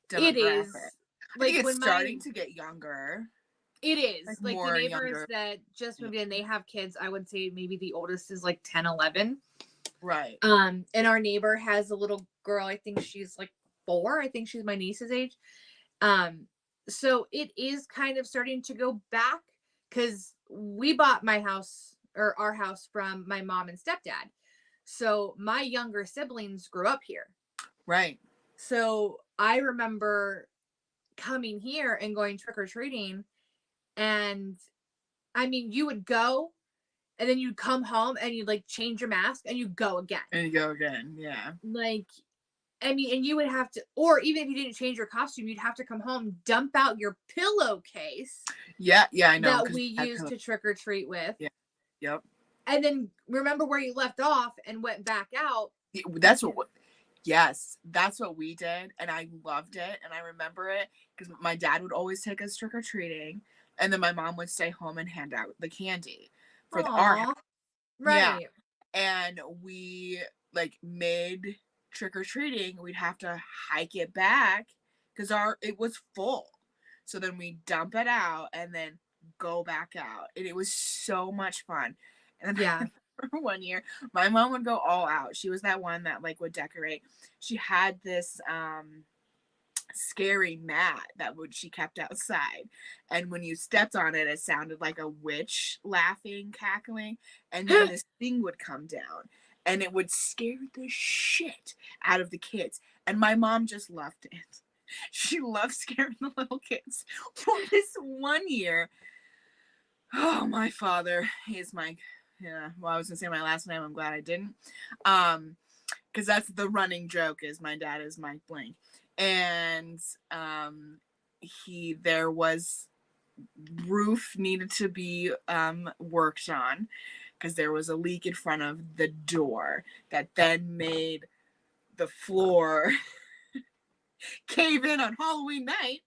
demographic.
It is.
I think it's starting to get younger.
It is. Like the neighbors
younger.
that just moved in, they have kids. I would say maybe the oldest is like 10, 11.
Right.
And our neighbor has a little girl. I think she's like 4. I think she's my niece's age. So it is kind of starting to go back because we bought my house or our house from my mom and stepdad. So my younger siblings grew up here.
Right.
So I remember coming here and going trick-or-treating. And I mean, you would go and then you'd come home and you'd like change your mask and you go again.
And you go again. Yeah.
Like, I mean, and you would have to, or even if you didn't change your costume, you'd have to come home, dump out your pillowcase.
Yeah. Yeah. I know.
That we used to trick or treat with.
Yeah. Yep.
And then remember where you left off and went back out.
Yes, that's what we did. And I loved it. And I remember it because my dad would always take us trick or treating. And then my mom would stay home and hand out the candy for our house.
Right.
Yeah. And we like mid trick-or-treating, we'd have to hike it back because it was full. So then we dump it out and then go back out. And it was so much fun. And then one year, my mom would go all out. She was that one that like would decorate. She had this scary mat that she kept outside, and when you stepped on it, it sounded like a witch laughing, cackling, and then this thing would come down and it would scare the shit out of the kids. And my mom just loved it. She loved scaring the little kids. For this one year, oh, my father is my I was gonna say my last name. I'm glad I didn't, because that's the running joke is my dad is Mike Blank. And there was roof needed to be worked on because there was a leak in front of the door that then made the floor cave in on Halloween night.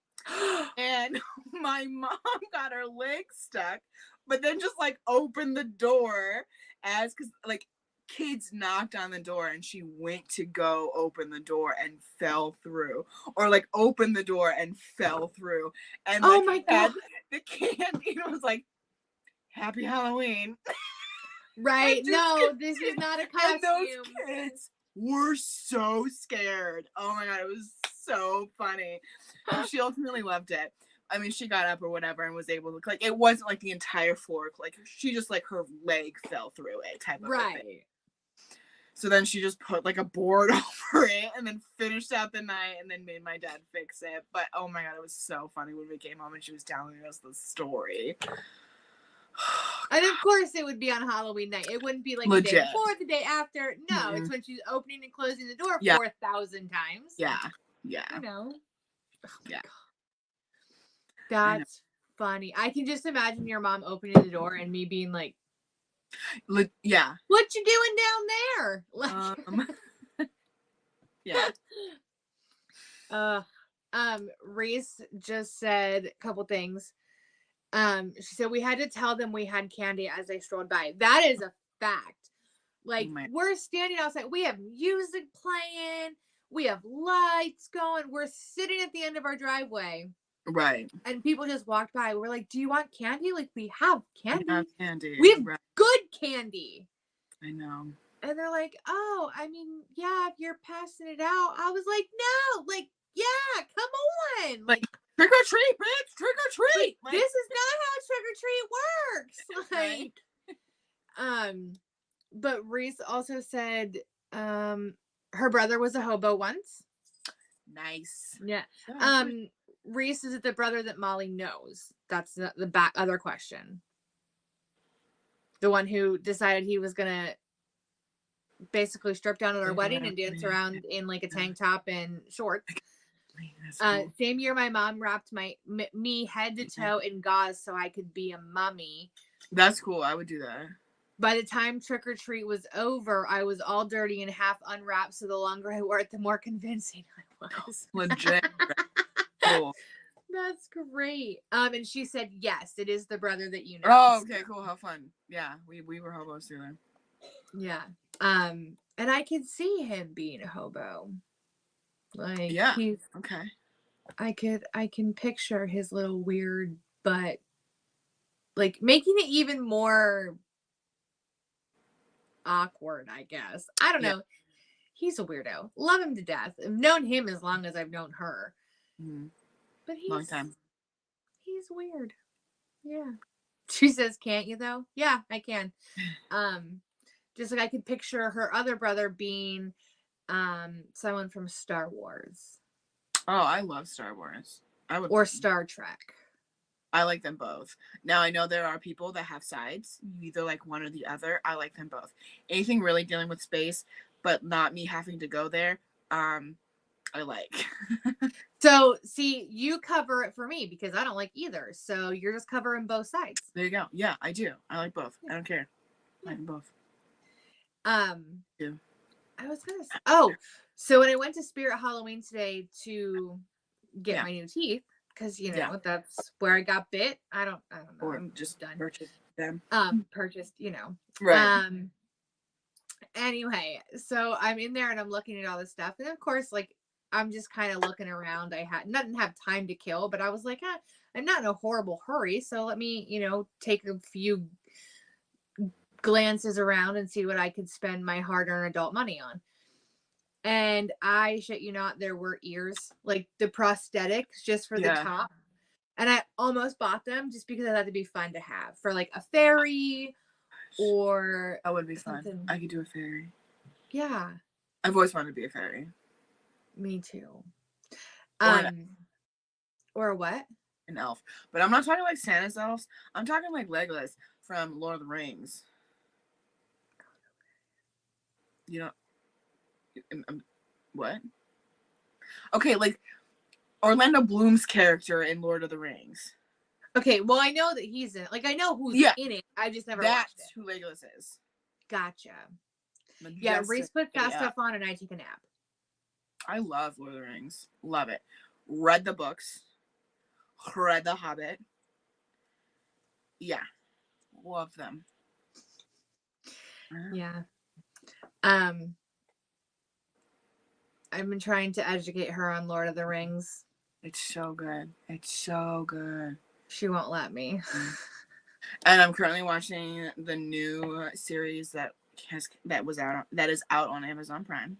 And my mom got her leg stuck, but then just like opened the door because like kids knocked on the door and she went to go open the door and fell through, or like opened the door and fell through. And
oh my God,
the candy was like, "Happy Halloween."
Right. No, this is not a costume.
And those kids were so scared. Oh my God, it was so funny. She ultimately loved it. I mean, she got up or whatever and was able to, like, it wasn't like the entire floor. Like, she just, like, her leg fell through it type of thing. So then she just put like a board over it and then finished out the night and then made my dad fix it. But oh my God, it was so funny when we came home and she was telling us the story.
And of course it would be on Halloween night. It wouldn't be like
Legit.
the day before, the day after. No, it's when she's opening and closing the door 4,000 times.
Yeah. Yeah.
You know. Oh
yeah.
That's funny. I can just imagine your mom opening the door and me being like,
yeah.
What you doing down there? Like,
yeah.
Reese just said a couple things. She said we had to tell them we had candy as they strolled by. That is a fact. Like, we're standing outside. We have music playing. We have lights going. We're sitting at the end of our driveway.
Right.
And people just walked by. We're like, do you want candy? Like, we have candy.
We have candy.
We have good candy.
I know.
And they're like, oh, I mean, yeah, if you're passing it out. I was like, no, like, yeah, come on. Like,
trick or treat, bitch, trick or treat.
Like, this is not how trick or treat works. Like, but Reese also said, her brother was a hobo once.
Nice.
Yeah. Reese is the brother that Molly knows. That's the other question. The one who decided he was gonna basically strip down at our wedding and dance around in like a tank top and shorts. Cool. Same year, my mom wrapped me head to toe in gauze so I could be a mummy.
That's cool. I would do that.
By the time trick or treat was over, I was all dirty and half unwrapped. So the longer I wore it, the more convincing I was.
Legit. Cool.
That's great. And she said, yes, it is the brother that you know.
Oh, okay, cool. How fun. Yeah, we were hobos too then.
Yeah. And I could see him being a hobo. Like,
yeah. Okay.
I can picture his little weird butt, like making it even more awkward, I guess. I don't know. He's a weirdo. Love him to death. I've known him as long as I've known her.
Mm-hmm.
But
long time.
He's weird. Yeah. She says, can't you though? Yeah, I can. Just like I could picture her other brother being someone from Star Wars.
Oh, I love Star Wars.
Or Star Trek.
I like them both. Now, I know there are people that have sides. You either like one or the other. I like them both. Anything really dealing with space, but not me having to go there, I like.
So, see, you cover it for me because I don't like either. So, you're just covering both sides.
There you go. Yeah, I do. I like both. I don't care. I like them both.
Yeah. I was going to say, oh, so when I went to Spirit Halloween today to get my new teeth, because, you know, that's where I got bit. I don't know.
Or
I'm
just
done.
Purchased them.
Purchased, you know.
Right.
Anyway, so I'm in there and I'm looking at all this stuff. And of course, like, I'm just kind of looking around. I didn't have time to kill, but I was like, I'm not in a horrible hurry. So let me, you know, take a few glances around and see what I could spend my hard-earned adult money on. And I shit you not, there were ears, like the prosthetics just for the top. And I almost bought them just because I thought it'd be fun to have for like a fairy or
that would be
something.
Fun. I could do a fairy.
Yeah.
I've always wanted to be a fairy.
Me too. Or what?
An elf. But I'm not talking like Santa's elves. I'm talking like Legolas from Lord of the Rings. You know, what? Okay, like Orlando Bloom's character in Lord of the Rings.
Okay, well, I know that he's in it. Like, I know who's in it. I just never watched it.
That's who Legolas is.
Gotcha. Yeah, Reese put fast stuff on and I take a nap.
I love Lord of the Rings. Love it. Read the books. Read The Hobbit. Yeah. Love them.
Yeah. I've been trying to educate her on Lord of the Rings.
It's so good. It's so good.
She won't let me.
And I'm currently watching the new series that is out on Amazon Prime.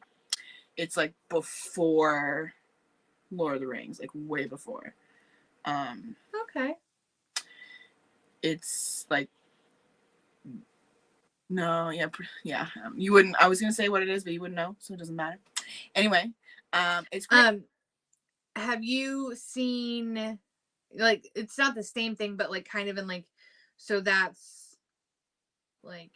It's like before Lord of the Rings, like way before.
Okay.
It's like No, yeah, yeah. You wouldn't. I was gonna say what it is, but you wouldn't know, so it doesn't matter. Anyway, it's great.
Have you seen, like, it's not the same thing, but like kind of in like, so that's like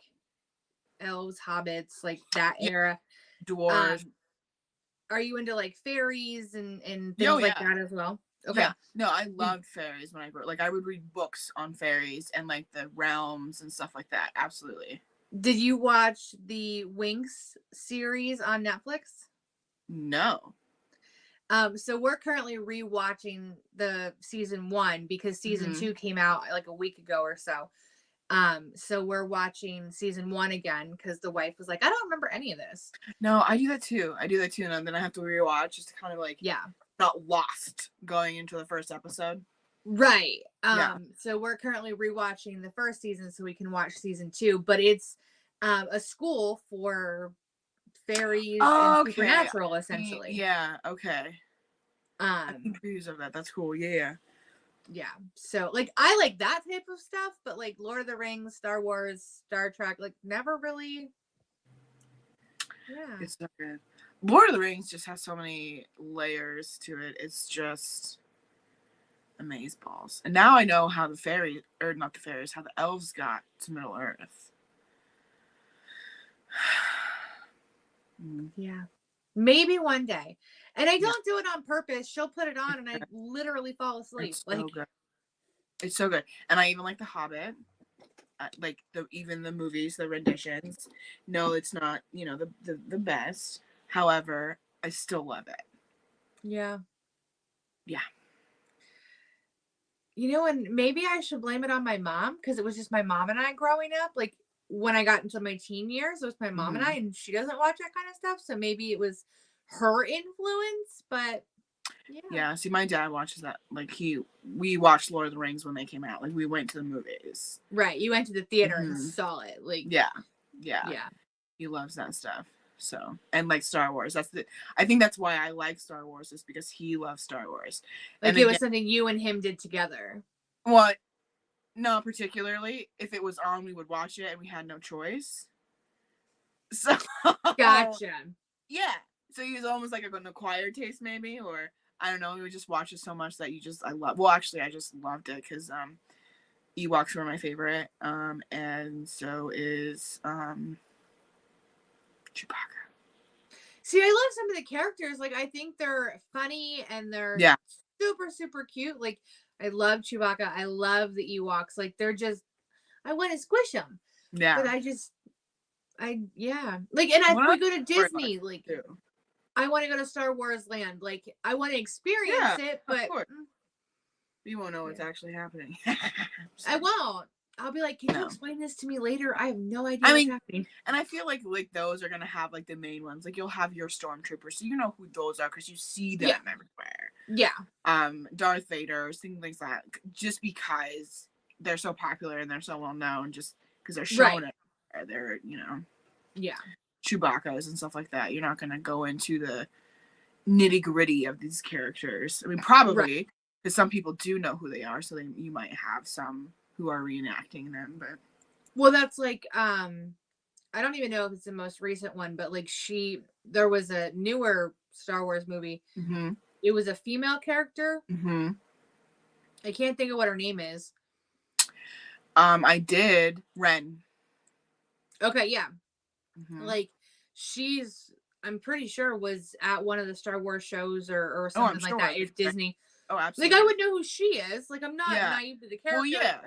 elves, hobbits, like that
Yeah,
era.
dwarves.
Um, are you into like fairies and
Oh
things like
yeah,
that as well? Okay.
yeah. No, I
Did,
loved fairies when I grew. Like I would read books on fairies and like the realms and stuff like that. Absolutely.
did you watch the Winx series on Netflix?
No.
So we're currently rewatching the season 1 because season
Mm-hmm.
2 came out like a week ago or so. So we're watching season 1 again because the wife was like, I don't remember any of this.
No, I do that too. And then I have to rewatch just to kind of like
Yeah.
not lost going into the first episode.
Right.
Yeah.
So we're currently rewatching the first season so we can watch season 2, but it's a school for fairies and
Okay.
supernatural essentially.
Yeah. Okay. I'm
Um,
confused of that. That's cool. Yeah.
yeah. So like I like that type of stuff, but like Lord of the Rings, Star Wars, Star Trek, like never really. Yeah.
It's so good. Lord of the Rings just has so many layers to it. It's just amazeballs. And now I know how the fairies, or not the fairies, how the elves got to Middle Earth.
Yeah. Maybe one day. And I
Yeah.
don't do it on purpose. She'll put it on and I literally fall asleep.
It's
Like
so good. It's so good. And I even like The Hobbit. Like even the movies, the renditions. No, it's not, the best. However, I still love it.
yeah.
Yeah.
You know, and maybe I should blame it on my mom because it was just my mom and I growing up. Like when I got into my teen years, it was my mom and I, and she doesn't watch that kind of stuff. So maybe it was her influence, but yeah.
Yeah, see, my dad watches that. Like we watched Lord of the Rings when they came out. Like we went to the movies.
Right. You went to the theater and
Mhm.
saw it. Like,
Yeah.
yeah.
He loves that stuff. So, and like Star Wars. I think that's why I like Star Wars, is because he loves Star Wars.
Like
And
it was
again,
something you and him did together.
well, no, particularly if it was on, we would watch it and we had no choice. So
Gotcha.
yeah. So he was almost like an acquired taste, maybe, or I don't know. We would just watch it so much that I love. Well, actually, I just loved it because Ewoks were my favorite, and so is Chewbacca.
See, I love some of the characters. Like, I think they're funny and they're
Yeah.
super, super cute. Like, I love Chewbacca. I love the Ewoks. Like, they're just, I want to squish them.
Yeah.
But yeah. Like, and if we go to Disney, like,
too.
I want to go to Star Wars Land. Like, I want to experience it, but
you won't know what's actually happening.
I won't. I'll be like, can you explain this to me later? I have no idea what's happening.
And I feel like those are gonna have like the main ones. Like you'll have your stormtroopers, so you know who those are because you see them everywhere.
Yeah.
Darth Vader, things like that. Just because they're so popular and they're so well known, just because they're shown it, they're Chewbacca's and stuff like that. You're not gonna go into the nitty gritty of these characters. I mean, probably because some people do know who they are, so you might have some who are reenacting them, but
well, that's like I don't even know if it's the most recent one, but like there was a newer Star Wars movie.
Mm-hmm.
It was a female character.
Mm-hmm.
I can't think of what her name is.
I did Ren.
Okay, yeah.
Mm-hmm.
Like I'm pretty sure was at one of the Star Wars shows or something like that. It's Disney.
Oh, absolutely.
Like I would know who she is. Like I'm not naive to the character.
Well, yeah.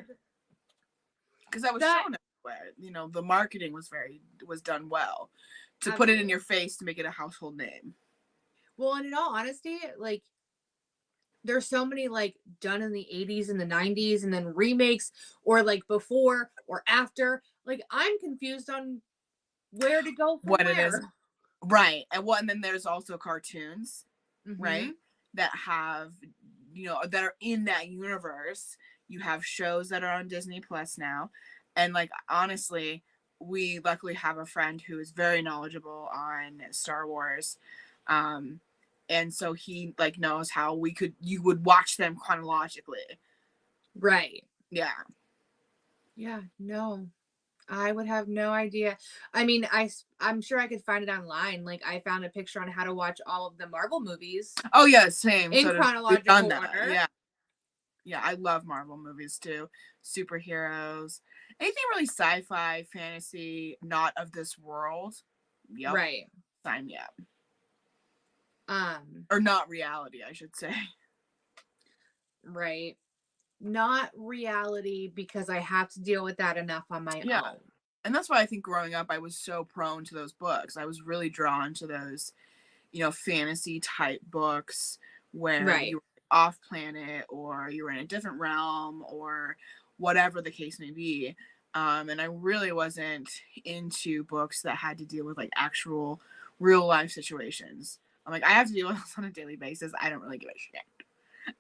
Because that was shown everywhere. The marketing was done well to put it in your face to make it a household name.
Well, and in all honesty, like there's so many like done in the 80s and the 90s and then remakes or like before or after. Like I'm confused on where to go from
it is. Right. And then there's also cartoons, right? That have, that are in that universe. You have shows that are on Disney Plus now. And like, honestly, we luckily have a friend who is very knowledgeable on Star Wars. And so he like knows how you would watch them chronologically.
Right.
Yeah.
Yeah. No. I would have no idea. I mean, I'm sure I could find it online. Like, I found a picture on how to watch all of the Marvel movies
Oh yeah, same.
in
So we've
chronological
done that.
order.
Yeah. Yeah, I love Marvel movies too. Superheroes. Anything really sci-fi, fantasy, not of this world. Yep.
Right.
Sign me up.
Um,
Or not reality, I should say.
right. Not reality, because I have to deal with that enough on my
Yeah.
own.
And that's why I think growing up I was so prone to those books. I was really drawn to those, fantasy type books where
Right.
you were off planet or you were in a different realm or whatever the case may be. And I really wasn't into books that had to deal with like actual real life situations. I'm like, I have to deal with this on a daily basis. I don't really give a shit.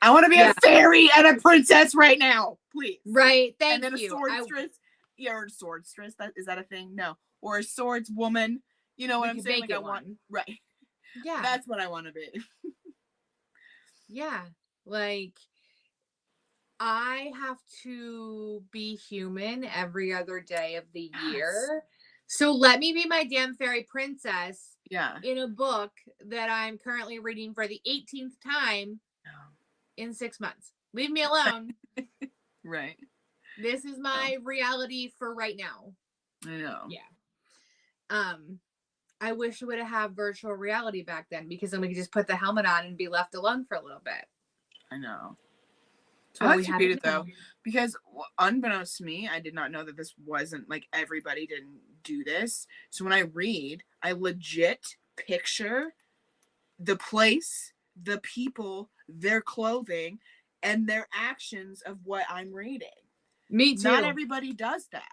I want to be a fairy and a princess right now, please.
Right. Thank
and then
you.
a swordstress. Yeah, or a swordstress. Is that a thing? No. Or a swordswoman. You know what I'm saying? Like I want. Right.
Yeah.
That's what I want to be.
Yeah. Like, I have to be human every other day of the year. So let me be my damn fairy princess.
Yeah.
In a book that I'm currently reading for the 18th time in 6 months. Leave me alone.
Right.
This is my reality for right now.
I know.
Yeah. I wish we would have virtual reality back then, because then we could just put the helmet on and be left alone for a little bit.
I know.
I
like to read it though, because unbeknownst to me, I did not know that this wasn't like everybody didn't do this. So when I read, I legit picture the place, the people, their clothing, and their actions of what I'm reading.
Me too.
Not everybody does that.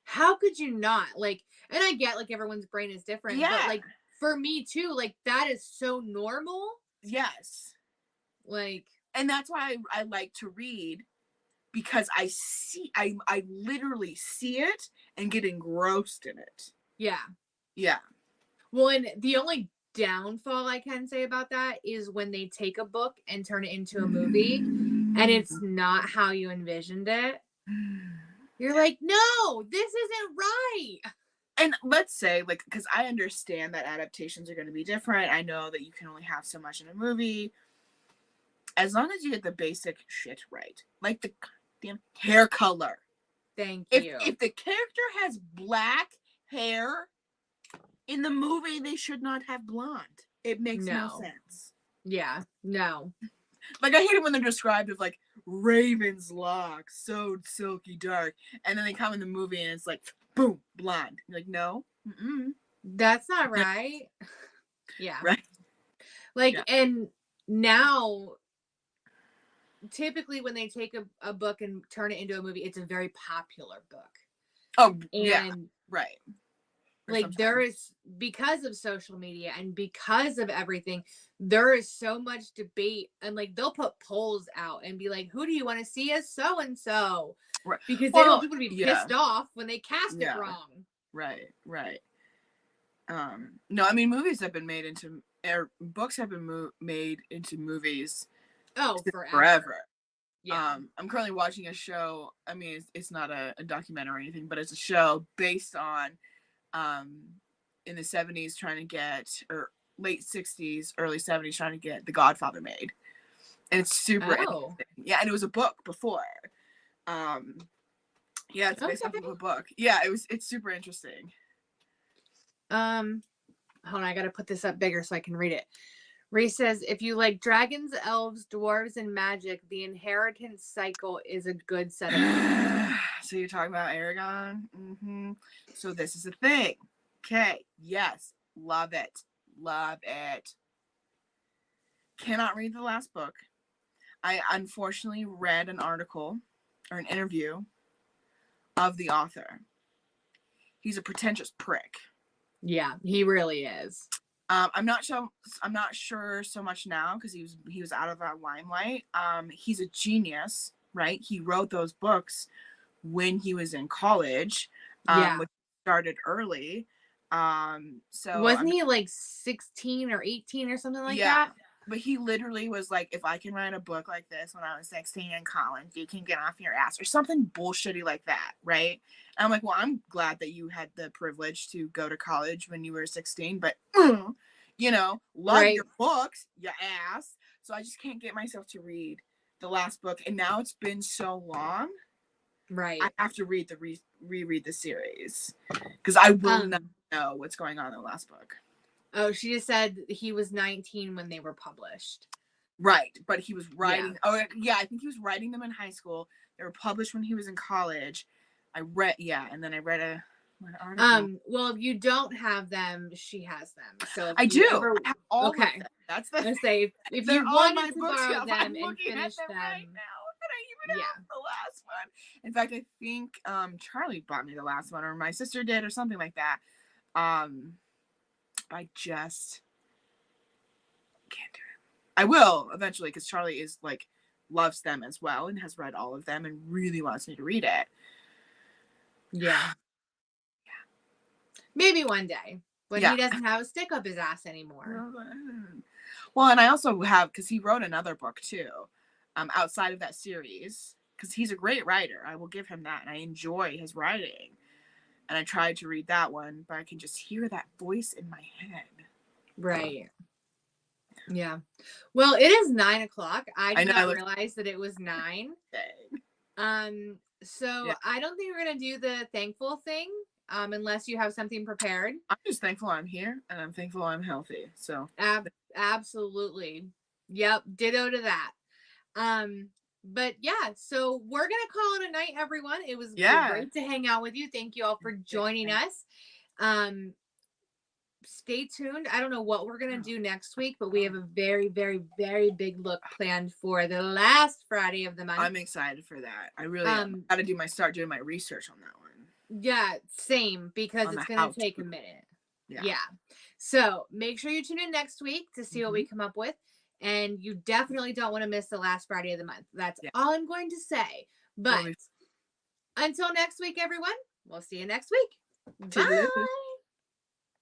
How could you not? Like, and I get like everyone's brain is different, but like for me too, like that is so normal.
Yes.
Like,
and that's why I like to read, because I literally see it and get engrossed in it.
Yeah.
Yeah.
Well, and the only downfall I can say about that is when they take a book and turn it into a movie and it's not how you envisioned it. You're like, no, this isn't right.
And let's say, like, because I understand that adaptations are going to be different. I know that you can only have so much in a movie. As long as you get the basic shit right. Like the damn hair color.
Thank you.
If the character has black hair, in the movie they should not have blonde. It makes no sense.
Yeah, no.
Like, I hate it when they're described as like Raven's locks, so silky dark, and then they come in the movie and it's like, boom, blonde. You're like, no,
that's not right. Yeah,
right.
Like, and now, typically when they take a book and turn it into a movie, it's a very popular book.
Oh, yeah, right.
Like, there is, because of social media and because of everything, there is so much debate, and like they'll put polls out and be like, who do you want to see as so and so?
Right.
Because they don't want people to be pissed off when they cast it wrong.
Right. No, I mean, movies have been made into, books have been made into movies.
Oh, forever.
Yeah. I'm currently watching a show. I mean, it's not a documentary or anything, but it's a show based on in the 70s trying to get, or late 60s, early 70s trying to get The Godfather made. And it's super interesting. Yeah, and it was a book before. Yeah, it's based off of a book. Yeah, it's super interesting.
Hold on, I gotta put this up bigger so I can read it. Ray says, if you like dragons, elves, dwarves, and magic, the inheritance cycle is a good set of
So you're talking about Aragon? Mm-hmm. So this is a thing. Okay. Yes. Love it. Cannot read the last book. I unfortunately read an article or an interview of the author. He's a pretentious prick.
Yeah, he really is.
I'm not sure so much now because he was out of that limelight. He's a genius, right? He wrote those books when he was in college. Which started early. So
wasn't he like 16 or 18 or something like that?
But he literally was like, if I can write a book like this when I was 16 in college, you can get off your ass or something bullshitty like that, right? And I'm like, well, I'm glad that you had the privilege to go to college when you were 16, but you know, love
Right.
your books, you ass. So I just can't get myself to read the last book, and now it's been so long.
Right.
I have to reread the series because I will not know what's going on in the last book.
Oh, she just said he was 19 when they were published.
Right, but he was writing. Yeah. Oh, yeah, I think he was writing them in high school. They were published when he was in college. And then I read an article.
Well, if you don't have them, she has them. So if
I
you
do.
Ever...
I have all
okay.
of them. That's the.
I say if you wanted to borrow them and finish them
right now, and I even have the last one. In fact, I think Charlie bought me the last one, or my sister did, or something like that. I just can't do it. I will eventually, because Charlie is like loves them as well and has read all of them and really wants me to read it.
Yeah. Maybe one day when he doesn't have a stick up his ass anymore.
Well, and I also have, because he wrote another book too, outside of that series, because he's a great writer. I will give him that, and I enjoy his writing. And I tried to read that one, but I can just hear that voice in my head.
Right. Yeah. Well, it is 9 o'clock. I did not realize that it was 9. So I don't think we're gonna do the thankful thing, unless you have something prepared.
I'm just thankful I'm here, and I'm thankful I'm healthy. So
absolutely, yep, ditto to that. But yeah, so we're gonna call it a night, everyone. It was great to hang out with you. Thank you all for joining us. Stay tuned. I don't know what we're gonna do next week, but we have a very, very, very big look planned for the last Friday of the month.
I'm excited for that. I really got to start doing my research on that one.
Yeah, same, because it's gonna take a minute. Yeah. So make sure you tune in next week to see what we come up with. And you definitely don't want to miss the last Friday of the month. That's all I'm going to say. But until next week, everyone, we'll see you next week. Bye.